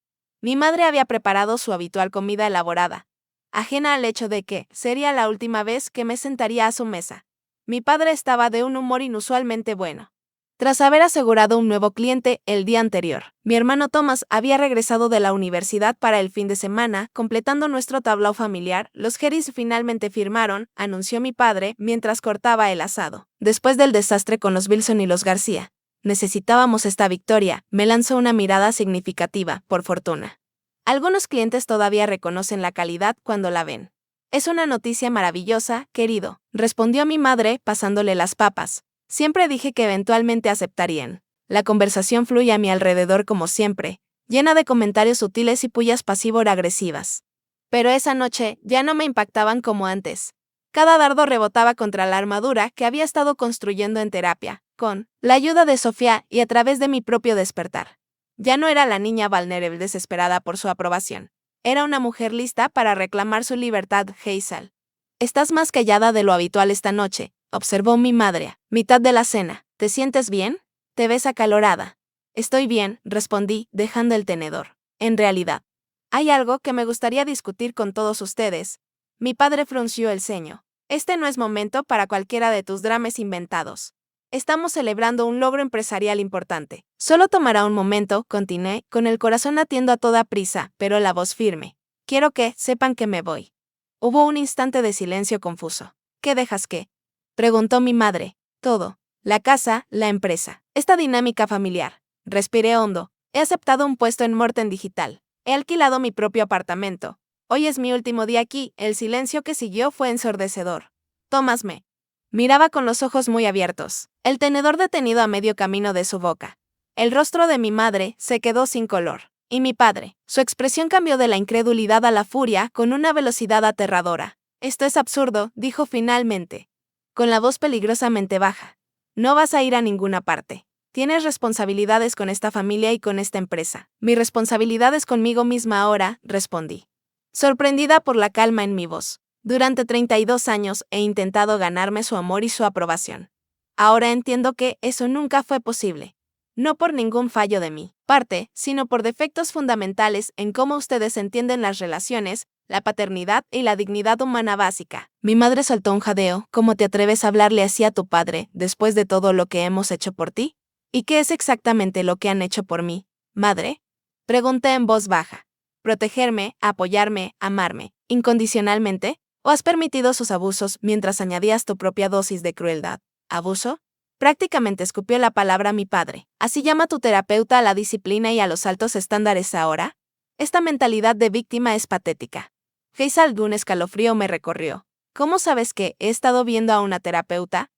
Mi madre había preparado su habitual comida elaborada, ajena al hecho de que sería la última vez que me sentaría a su mesa. Mi padre estaba de un humor inusualmente bueno. Tras haber asegurado un nuevo cliente el día anterior, mi hermano Thomas había regresado de la universidad para el fin de semana, completando nuestro tablao familiar. Los Harris finalmente firmaron, anunció mi padre mientras cortaba el asado. Después del desastre con los Wilson y los García, necesitábamos esta victoria. Me lanzó una mirada significativa, por fortuna. Algunos clientes todavía reconocen la calidad cuando la ven. Es una noticia maravillosa, querido, respondió mi madre, pasándole las papas. Siempre dije que eventualmente aceptarían. La conversación fluye a mi alrededor como siempre, llena de comentarios sutiles y pullas pasivo-agresivas. Pero esa noche ya no me impactaban como antes. Cada dardo rebotaba contra la armadura que había estado construyendo en terapia, con la ayuda de Sofía y a través de mi propio despertar. Ya no era la niña vulnerable desesperada por su aprobación. Era una mujer lista para reclamar su libertad, Hazel. Estás más callada de lo habitual esta noche, observó mi madre, a mitad de la cena. ¿Te sientes bien? Te ves acalorada. Estoy bien, respondí, dejando el tenedor. En realidad, hay algo que me gustaría discutir con todos ustedes. Mi padre frunció el ceño. Este no es momento para cualquiera de tus dramas inventados. Estamos celebrando un logro empresarial importante. Solo tomará un momento, continué, con el corazón latiendo a toda prisa, pero la voz firme. Quiero que sepan que me voy. Hubo un instante de silencio confuso. ¿Qué dejas qué? Preguntó mi madre. Todo. La casa, la empresa. Esta dinámica familiar. Respiré hondo. He aceptado un puesto en Morten Digital. He alquilado mi propio apartamento. Hoy es mi último día aquí. El silencio que siguió fue ensordecedor. Thomas me miraba con los ojos muy abiertos, el tenedor detenido a medio camino de su boca. El rostro de mi madre se quedó sin color. Y mi padre, su expresión cambió de la incredulidad a la furia con una velocidad aterradora. Esto es absurdo, dijo finalmente, con la voz peligrosamente baja. No vas a ir a ninguna parte. Tienes responsabilidades con esta familia y con esta empresa. Mi responsabilidad es conmigo misma ahora, respondí, sorprendida por la calma en mi voz. Durante 32 años he intentado ganarme su amor y su aprobación. Ahora entiendo que eso nunca fue posible. No por ningún fallo de mi parte, sino por defectos fundamentales en cómo ustedes entienden las relaciones, la paternidad y la dignidad humana básica. Mi madre soltó un jadeo. ¿Cómo te atreves a hablarle así a tu padre, después de todo lo que hemos hecho por ti? ¿Y qué es exactamente lo que han hecho por mí, madre? Pregunté en voz baja. ¿Protegerme, apoyarme, amarme, incondicionalmente? ¿O has permitido sus abusos mientras añadías tu propia dosis de crueldad? ¿Abuso? Prácticamente escupió la palabra mi padre. ¿Así llama tu terapeuta a la disciplina y a los altos estándares ahora? Esta mentalidad de víctima es patética. Hazel, un escalofrío me recorrió. ¿Cómo sabes que he estado viendo a una terapeuta?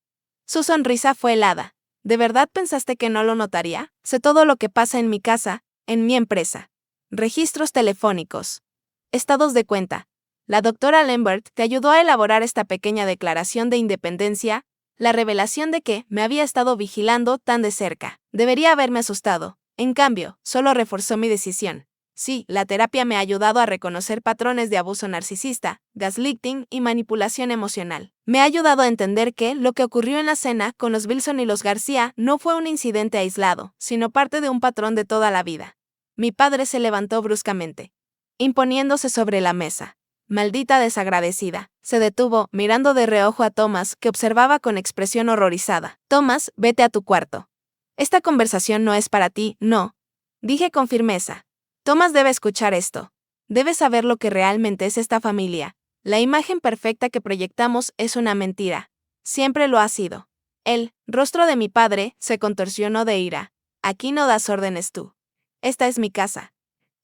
Su sonrisa fue helada. ¿De verdad pensaste que no lo notaría? Sé todo lo que pasa en mi casa, en mi empresa. Registros telefónicos. Estados de cuenta. La doctora Lambert te ayudó a elaborar esta pequeña declaración de independencia, la revelación de que me había estado vigilando tan de cerca. Debería haberme asustado. En cambio, solo reforzó mi decisión. Sí, la terapia me ha ayudado a reconocer patrones de abuso narcisista, gaslighting y manipulación emocional. Me ha ayudado a entender que lo que ocurrió en la cena con los Wilson y los García no fue un incidente aislado, sino parte de un patrón de toda la vida. Mi padre se levantó bruscamente, imponiéndose sobre la mesa. Maldita desagradecida. Se detuvo, mirando de reojo a Thomas, que observaba con expresión horrorizada. Thomas, vete a tu cuarto. Esta conversación no es para ti, no. Dije con firmeza. Thomas debe escuchar esto. Debe saber lo que realmente es esta familia. La imagen perfecta que proyectamos es una mentira. Siempre lo ha sido. El rostro de mi padre se contorsionó de ira. Aquí no das órdenes tú. Esta es mi casa.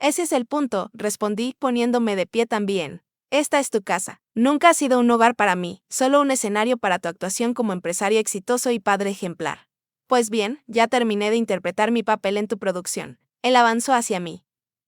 Ese es el punto, respondí poniéndome de pie también. Esta es tu casa. Nunca ha sido un hogar para mí, solo un escenario para tu actuación como empresario exitoso y padre ejemplar. Pues bien, ya terminé de interpretar mi papel en tu producción. Él avanzó hacia mí,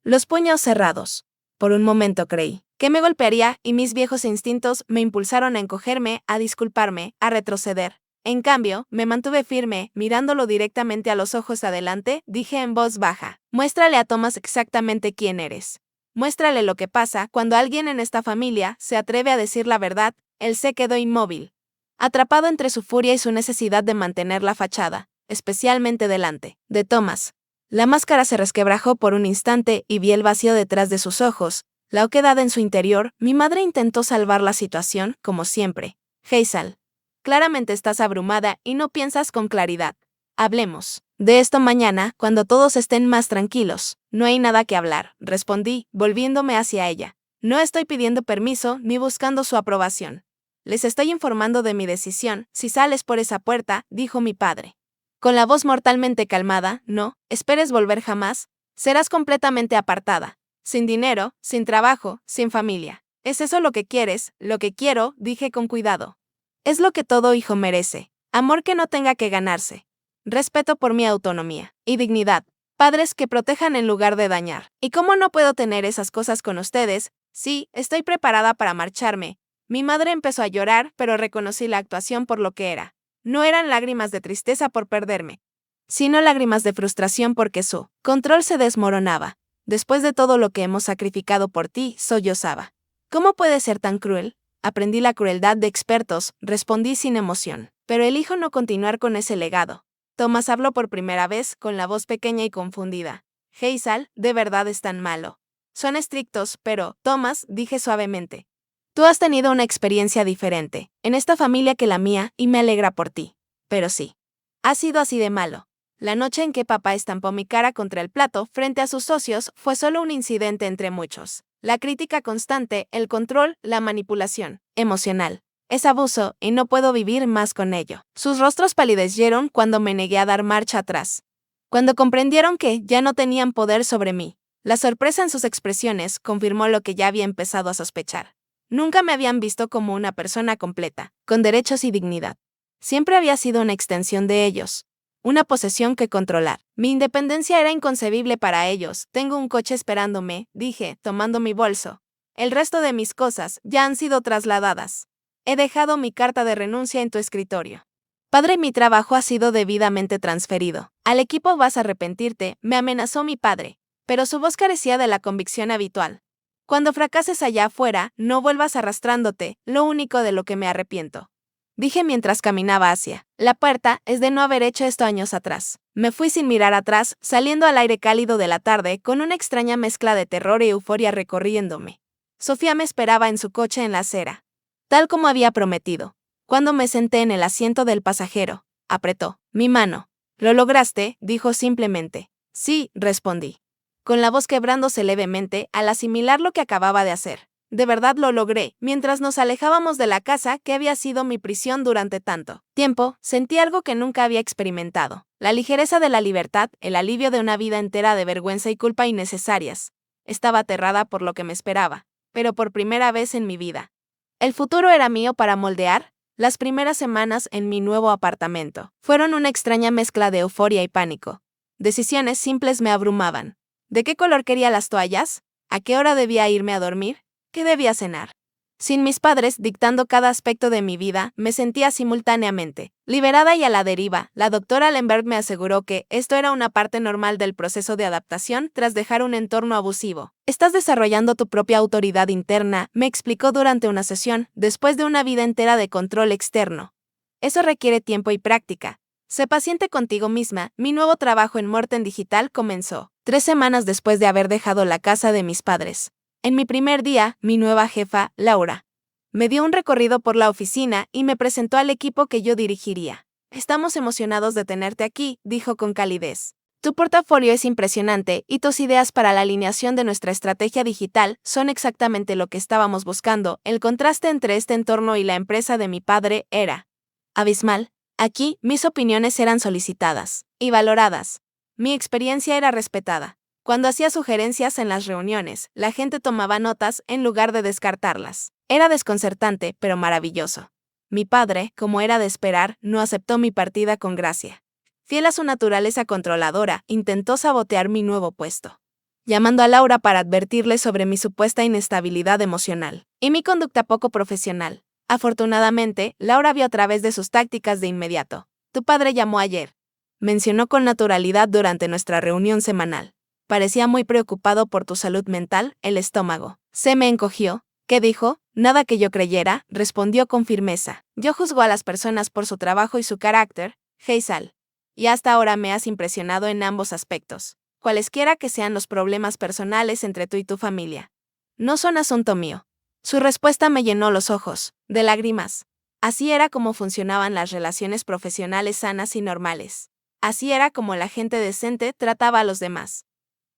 los puños cerrados. Por un momento creí que me golpearía y mis viejos instintos me impulsaron a encogerme, a disculparme, a retroceder. En cambio, me mantuve firme, mirándolo directamente a los ojos adelante, dije en voz baja, muéstrale a Thomas exactamente quién eres. Muéstrale lo que pasa cuando alguien en esta familia se atreve a decir la verdad. Él se quedó inmóvil, atrapado entre su furia y su necesidad de mantener la fachada, especialmente delante de Thomas. La máscara se resquebrajó por un instante y vi el vacío detrás de sus ojos, la oquedad en su interior. Mi madre intentó salvar la situación, como siempre. Hazel, claramente estás abrumada y no piensas con claridad. Hablemos de esto mañana, cuando todos estén más tranquilos. No hay nada que hablar, respondí, volviéndome hacia ella. No estoy pidiendo permiso ni buscando su aprobación. Les estoy informando de mi decisión. Si sales por esa puerta, dijo mi padre, con la voz mortalmente calmada, no esperes volver jamás. Serás completamente apartada. Sin dinero, sin trabajo, sin familia. ¿Es eso lo que quieres? Lo que quiero, dije con cuidado. Es lo que todo hijo merece. Amor que no tenga que ganarse. respeto por mi autonomía y dignidad. Padres que protejan en lugar de dañar. ¿Y cómo no puedo tener esas cosas con ustedes? Sí, estoy preparada para marcharme. Mi madre empezó a llorar, pero reconocí la actuación por lo que era. No eran lágrimas de tristeza por perderme, sino lágrimas de frustración porque su control se desmoronaba. Después de todo lo que hemos sacrificado por ti, sollozaba. ¿Cómo puede ser tan cruel? Aprendí la crueldad de expertos, respondí sin emoción. Pero elijo no continuar con ese legado. Thomas habló por primera vez, con la voz pequeña y confundida. Hazel, de verdad es tan malo. Son estrictos, pero, Thomas, dije suavemente. Tú has tenido una experiencia diferente, en esta familia que la mía, y me alegra por ti. Pero sí. Ha sido así de malo. La noche en que papá estampó mi cara contra el plato frente a sus socios fue solo un incidente entre muchos. La crítica constante, el control, la manipulación emocional. Es abuso y no puedo vivir más con ello. Sus rostros palidecieron cuando me negué a dar marcha atrás. Cuando comprendieron que ya no tenían poder sobre mí, la sorpresa en sus expresiones confirmó lo que ya había empezado a sospechar. Nunca me habían visto como una persona completa, con derechos y dignidad. Siempre había sido una extensión de ellos. Una posesión que controlar. Mi independencia era inconcebible para ellos. Tengo un coche esperándome, dije, tomando mi bolso. El resto de mis cosas ya han sido trasladadas. He dejado mi carta de renuncia en tu escritorio. Padre, mi trabajo ha sido debidamente transferido. Al equipo vas a arrepentirte, me amenazó mi padre. Pero su voz carecía de la convicción habitual. Cuando fracases allá afuera, no vuelvas arrastrándote, lo único de lo que me arrepiento. Dije mientras caminaba hacia la puerta es de no haber hecho esto años atrás. Me fui sin mirar atrás, saliendo al aire cálido de la tarde con una extraña mezcla de terror y euforia recorriéndome. Sofía me esperaba en su coche en la acera, tal como había prometido. Cuando me senté en el asiento del pasajero, apretó mi mano. ¿Lo lograste?, dijo simplemente. Sí, respondí, con la voz quebrándose levemente al asimilar lo que acababa de hacer. De verdad lo logré. Mientras nos alejábamos de la casa que había sido mi prisión durante tanto tiempo, sentí algo que nunca había experimentado. La ligereza de la libertad, el alivio de una vida entera de vergüenza y culpa innecesarias. Estaba aterrada por lo que me esperaba, pero por primera vez en mi vida. El futuro era mío para moldear. Las primeras semanas en mi nuevo apartamento fueron una extraña mezcla de euforia y pánico. Decisiones simples me abrumaban. ¿De qué color quería las toallas? ¿A qué hora debía irme a dormir? ¿Qué debía cenar? Sin mis padres dictando cada aspecto de mi vida, me sentía simultáneamente liberada y a la deriva. La doctora Lemberg me aseguró que esto era una parte normal del proceso de adaptación tras dejar un entorno abusivo. Estás desarrollando tu propia autoridad interna, me explicó durante una sesión, después de una vida entera de control externo. Eso requiere tiempo y práctica. Sé paciente contigo misma. Mi nuevo trabajo en Morten Digital comenzó 3 semanas después de haber dejado la casa de mis padres. En mi primer día, mi nueva jefa, Laura, me dio un recorrido por la oficina y me presentó al equipo que yo dirigiría. Estamos emocionados de tenerte aquí, dijo con calidez. Tu portafolio es impresionante y tus ideas para la alineación de nuestra estrategia digital son exactamente lo que estábamos buscando. El contraste entre este entorno y la empresa de mi padre era abismal. Aquí, mis opiniones eran solicitadas y valoradas. Mi experiencia era respetada. Cuando hacía sugerencias en las reuniones, la gente tomaba notas en lugar de descartarlas. Era desconcertante, pero maravilloso. Mi padre, como era de esperar, no aceptó mi partida con gracia. Fiel a su naturaleza controladora, intentó sabotear mi nuevo puesto, llamando a Laura para advertirle sobre mi supuesta inestabilidad emocional y mi conducta poco profesional. Afortunadamente, Laura vio a través de sus tácticas de inmediato. Tu padre llamó ayer, mencionó con naturalidad durante nuestra reunión semanal. Parecía muy preocupado por tu salud mental, el estómago. Se me encogió. ¿Qué dijo? Nada que yo creyera, respondió con firmeza. Yo juzgo a las personas por su trabajo y su carácter, Hazel. Y hasta ahora me has impresionado en ambos aspectos. Cualesquiera que sean los problemas personales entre tú y tu familia, no son asunto mío. Su respuesta me llenó los ojos de lágrimas. Así era como funcionaban las relaciones profesionales sanas y normales. Así era como la gente decente trataba a los demás.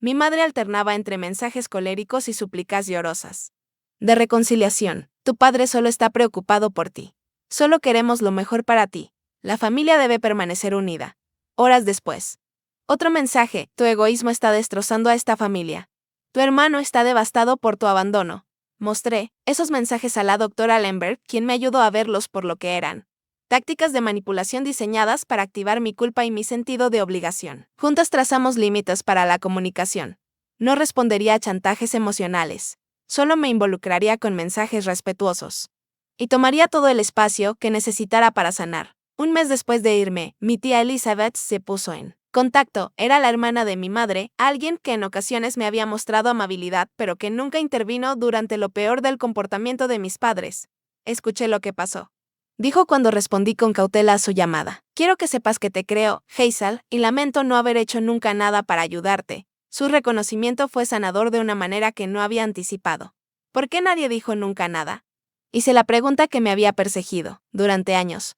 Mi madre alternaba entre mensajes coléricos y súplicas llorosas de reconciliación. Tu padre solo está preocupado por ti. Solo queremos lo mejor para ti. La familia debe permanecer unida. Horas después. Otro mensaje. Tu egoísmo está destrozando a esta familia. Tu hermano está devastado por tu abandono. Mostré esos mensajes a la doctora Lemberg, quien me ayudó a verlos por lo que eran. tácticas de manipulación diseñadas para activar mi culpa y mi sentido de obligación. Juntas trazamos límites para la comunicación. No respondería a chantajes emocionales. Solo me involucraría con mensajes respetuosos. Y tomaría todo el espacio que necesitara para sanar. Un mes después de irme, mi tía Elizabeth se puso en contacto. Era la hermana de mi madre, alguien que en ocasiones me había mostrado amabilidad, pero que nunca intervino durante lo peor del comportamiento de mis padres. Escuché lo que pasó. Dijo cuando respondí con cautela a su llamada. Quiero que sepas que te creo, Hazel, y lamento no haber hecho nunca nada para ayudarte. Su reconocimiento fue sanador de una manera que no había anticipado. ¿Por qué nadie dijo nunca nada? Hice la pregunta que me había perseguido durante años.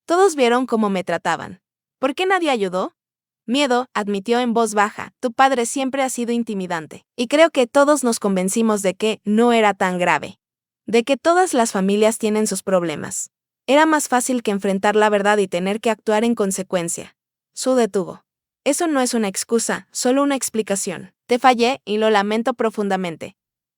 Todos vieron cómo me trataban. ¿Por qué nadie ayudó? Miedo, admitió en voz baja, tu padre siempre ha sido intimidante. Y creo que todos nos convencimos de que no era tan grave. De que todas las familias tienen sus problemas. Era más fácil que enfrentar la verdad y tener que actuar en consecuencia. Su detuvo. Eso no es una excusa, solo una explicación. Te fallé y lo lamento profundamente.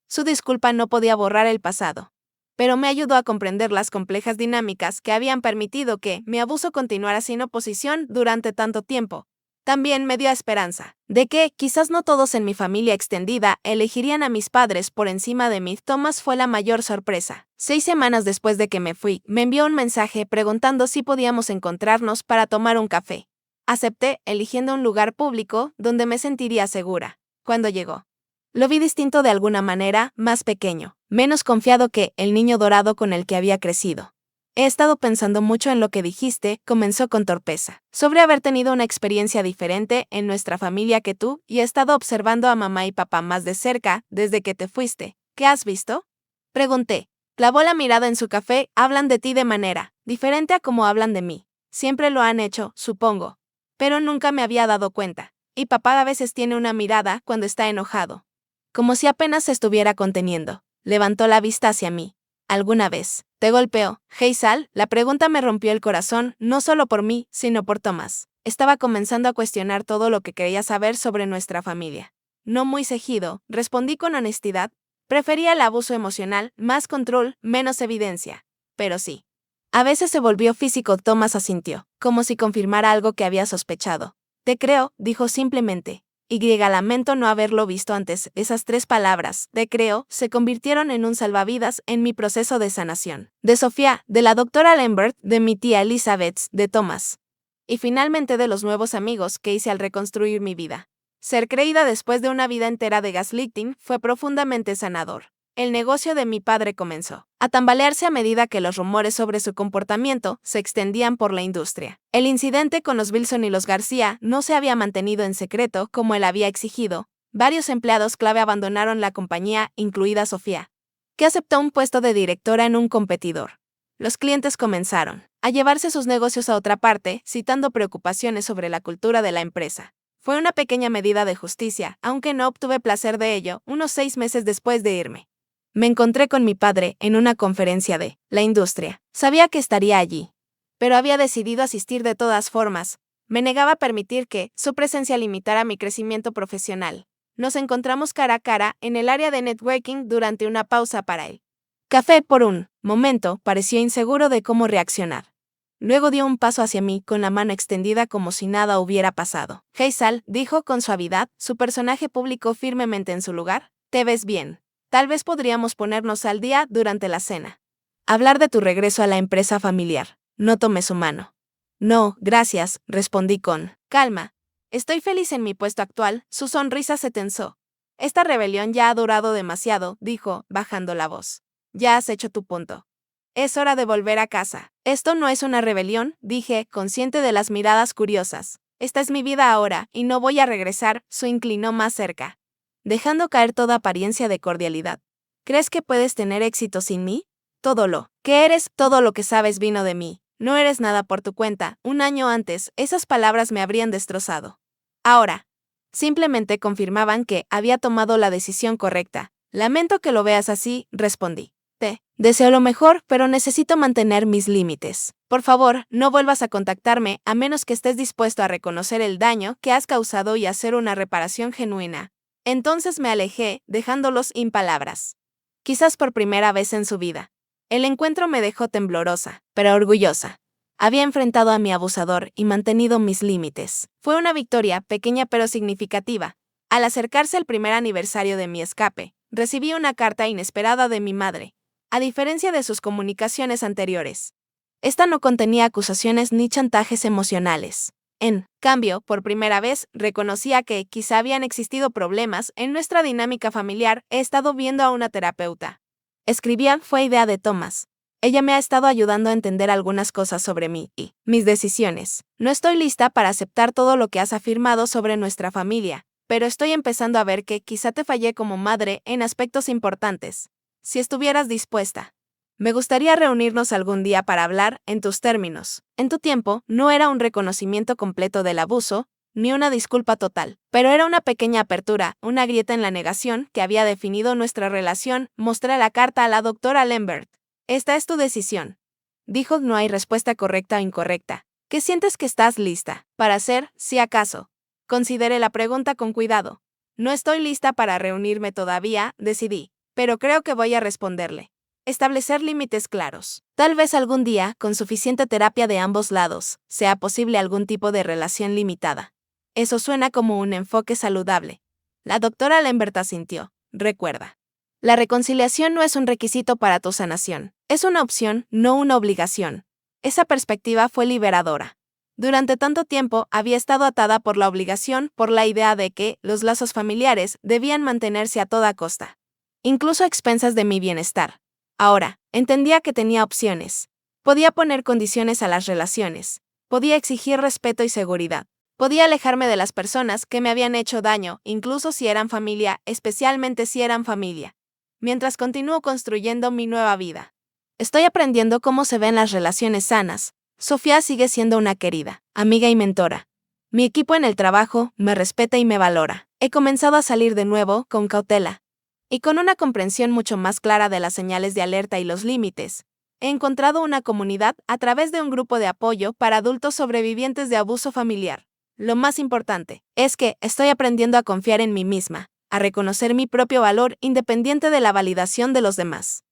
Su disculpa no podía borrar el pasado, pero me ayudó a comprender las complejas dinámicas que habían permitido que mi abuso continuara sin oposición durante tanto tiempo. También me dio esperanza de que, quizás no todos en mi familia extendida, elegirían a mis padres por encima de mí. Thomas fue la mayor sorpresa. 6 semanas después de que me fui, me envió un mensaje preguntando si podíamos encontrarnos para tomar un café. Acepté, eligiendo un lugar público donde me sentiría segura. Cuando llegó, lo vi distinto de alguna manera, más pequeño, menos confiado que el niño dorado con el que había crecido. He estado pensando mucho en lo que dijiste, comenzó con torpeza, sobre haber tenido una experiencia diferente en nuestra familia que tú, y he estado observando a mamá y papá más de cerca desde que te fuiste. ¿Qué has visto? Pregunté. Clavó la mirada en su café. Hablan de ti de manera diferente a como hablan de mí. Siempre lo han hecho, supongo. Pero nunca me había dado cuenta. Y papá a veces tiene una mirada cuando está enojado. Como si apenas se estuviera conteniendo. Levantó la vista hacia mí. ¿Alguna vez te golpeó, Hazel? La pregunta me rompió el corazón, no solo por mí, sino por Thomas. Estaba comenzando a cuestionar todo lo que quería saber sobre nuestra familia. No muy seguido, respondí con honestidad. Prefería el abuso emocional, más control, menos evidencia. Pero sí. A veces se volvió físico. Thomas asintió, como si confirmara algo que había sospechado. Te creo, dijo simplemente. Lamento no haberlo visto antes. Esas 3 palabras, te creo, se convirtieron en un salvavidas en mi proceso de sanación. De Sofía, de la doctora Lambert, de mi tía Elizabeth, de Thomas. Y finalmente de los nuevos amigos que hice al reconstruir mi vida. Ser creída después de una vida entera de gaslighting fue profundamente sanador. El negocio de mi padre comenzó a tambalearse a medida que los rumores sobre su comportamiento se extendían por la industria. El incidente con los Wilson y los García no se había mantenido en secreto como él había exigido. Varios empleados clave abandonaron la compañía, incluida Sofía, que aceptó un puesto de directora en un competidor. Los clientes comenzaron a llevarse sus negocios a otra parte, citando preocupaciones sobre la cultura de la empresa. Fue una pequeña medida de justicia, aunque no obtuve placer de ello, unos 6 meses después de irme. Me encontré con mi padre en una conferencia de la industria. Sabía que estaría allí, pero había decidido asistir de todas formas. Me negaba a permitir que su presencia limitara mi crecimiento profesional. Nos encontramos cara a cara en el área de networking durante una pausa para el café. Por un momento pareció inseguro de cómo reaccionar. Luego dio un paso hacia mí con la mano extendida como si nada hubiera pasado. Hazel, dijo con suavidad, su personaje público firmemente en su lugar. Te ves bien. Tal vez podríamos ponernos al día durante la cena. Hablar de tu regreso a la empresa familiar. No tomé su mano. No, gracias, respondí con calma. Estoy feliz en mi puesto actual. Su sonrisa se tensó. Esta rebelión ya ha durado demasiado, dijo, bajando la voz. Ya has hecho tu punto. Es hora de volver a casa. Esto no es una rebelión, dije, consciente de las miradas curiosas. Esta es mi vida ahora, y no voy a regresar. Se inclinó más cerca, dejando caer toda apariencia de cordialidad. ¿Crees que puedes tener éxito sin mí? Todo lo que eres, todo lo que sabes vino de mí. No eres nada por tu cuenta. Un año antes, esas palabras me habrían destrozado. Ahora, simplemente confirmaban que había tomado la decisión correcta. Lamento que lo veas así, respondí. Te deseo lo mejor, pero necesito mantener mis límites. Por favor, no vuelvas a contactarme a menos que estés dispuesto a reconocer el daño que has causado y hacer una reparación genuina. Entonces me alejé, dejándolos sin palabras. Quizás por primera vez en su vida. El encuentro me dejó temblorosa, pero orgullosa. Había enfrentado a mi abusador y mantenido mis límites. Fue una victoria, pequeña pero significativa. Al acercarse el primer aniversario de mi escape, recibí una carta inesperada de mi madre, a diferencia de sus comunicaciones anteriores. Esta no contenía acusaciones ni chantajes emocionales. En cambio, por primera vez, reconocía que quizá habían existido problemas en nuestra dinámica familiar. He estado viendo a una terapeuta. Escribía, fue idea de Thomas. Ella me ha estado ayudando a entender algunas cosas sobre mí y mis decisiones. No estoy lista para aceptar todo lo que has afirmado sobre nuestra familia, pero estoy empezando a ver que quizá te fallé como madre en aspectos importantes. Si estuvieras dispuesta, me gustaría reunirnos algún día para hablar en tus términos. En tu tiempo, no era un reconocimiento completo del abuso, ni una disculpa total, pero era una pequeña apertura, una grieta en la negación que había definido nuestra relación. Mostré la carta a la doctora Lambert. Esta es tu decisión. Dijo, no hay respuesta correcta o incorrecta. ¿Qué sientes que estás lista para hacer, si acaso? Consideré la pregunta con cuidado. No estoy lista para reunirme todavía, decidí, pero creo que voy a responderle. Establecer límites claros. Tal vez algún día, con suficiente terapia de ambos lados, sea posible algún tipo de relación limitada. Eso suena como un enfoque saludable. La doctora Lambert asintió. Recuerda. La reconciliación no es un requisito para tu sanación. Es una opción, no una obligación. Esa perspectiva fue liberadora. Durante tanto tiempo había estado atada por la obligación, por la idea de que los lazos familiares debían mantenerse a toda costa, incluso a expensas de mi bienestar. Ahora, entendía que tenía opciones. Podía poner condiciones a las relaciones. Podía exigir respeto y seguridad. Podía alejarme de las personas que me habían hecho daño, incluso si eran familia, especialmente si eran familia. Mientras continúo construyendo mi nueva vida. Estoy aprendiendo cómo se ven las relaciones sanas. Sofía sigue siendo una querida amiga y mentora. Mi equipo en el trabajo me respeta y me valora. He comenzado a salir de nuevo con cautela y con una comprensión mucho más clara de las señales de alerta y los límites. He encontrado una comunidad a través de un grupo de apoyo para adultos sobrevivientes de abuso familiar. Lo más importante es que estoy aprendiendo a confiar en mí misma, a reconocer mi propio valor independiente de la validación de los demás,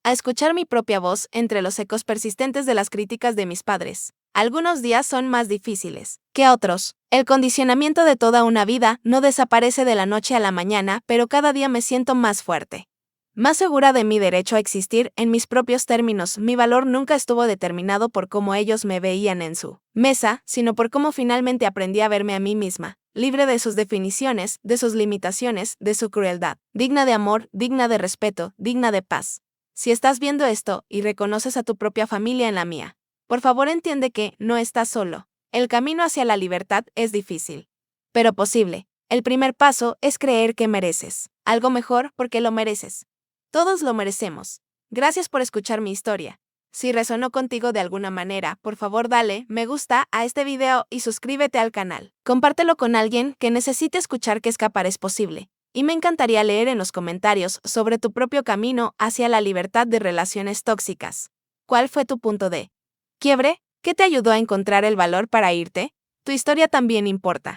a escuchar mi propia voz entre los ecos persistentes de las críticas de mis padres. Algunos días son más difíciles que otros. El condicionamiento de toda una vida no desaparece de la noche a la mañana, pero cada día me siento más fuerte, más segura de mi derecho a existir en mis propios términos. Mi valor nunca estuvo determinado por cómo ellos me veían en su mesa, sino por cómo finalmente aprendí a verme a mí misma, libre de sus definiciones, de sus limitaciones, de su crueldad, digna de amor, digna de respeto, digna de paz. Si estás viendo esto y reconoces a tu propia familia en la mía, por favor entiende que no estás solo. El camino hacia la libertad es difícil, pero posible. El primer paso es creer que mereces algo mejor porque lo mereces. Todos lo merecemos. Gracias por escuchar mi historia. Si resonó contigo de alguna manera, por favor dale me gusta a este video y suscríbete al canal. Compártelo con alguien que necesite escuchar que escapar es posible. Y me encantaría leer en los comentarios sobre tu propio camino hacia la libertad de relaciones tóxicas. ¿Cuál fue tu punto de quiebre? ¿Qué te ayudó a encontrar el valor para irte? Tu historia también importa.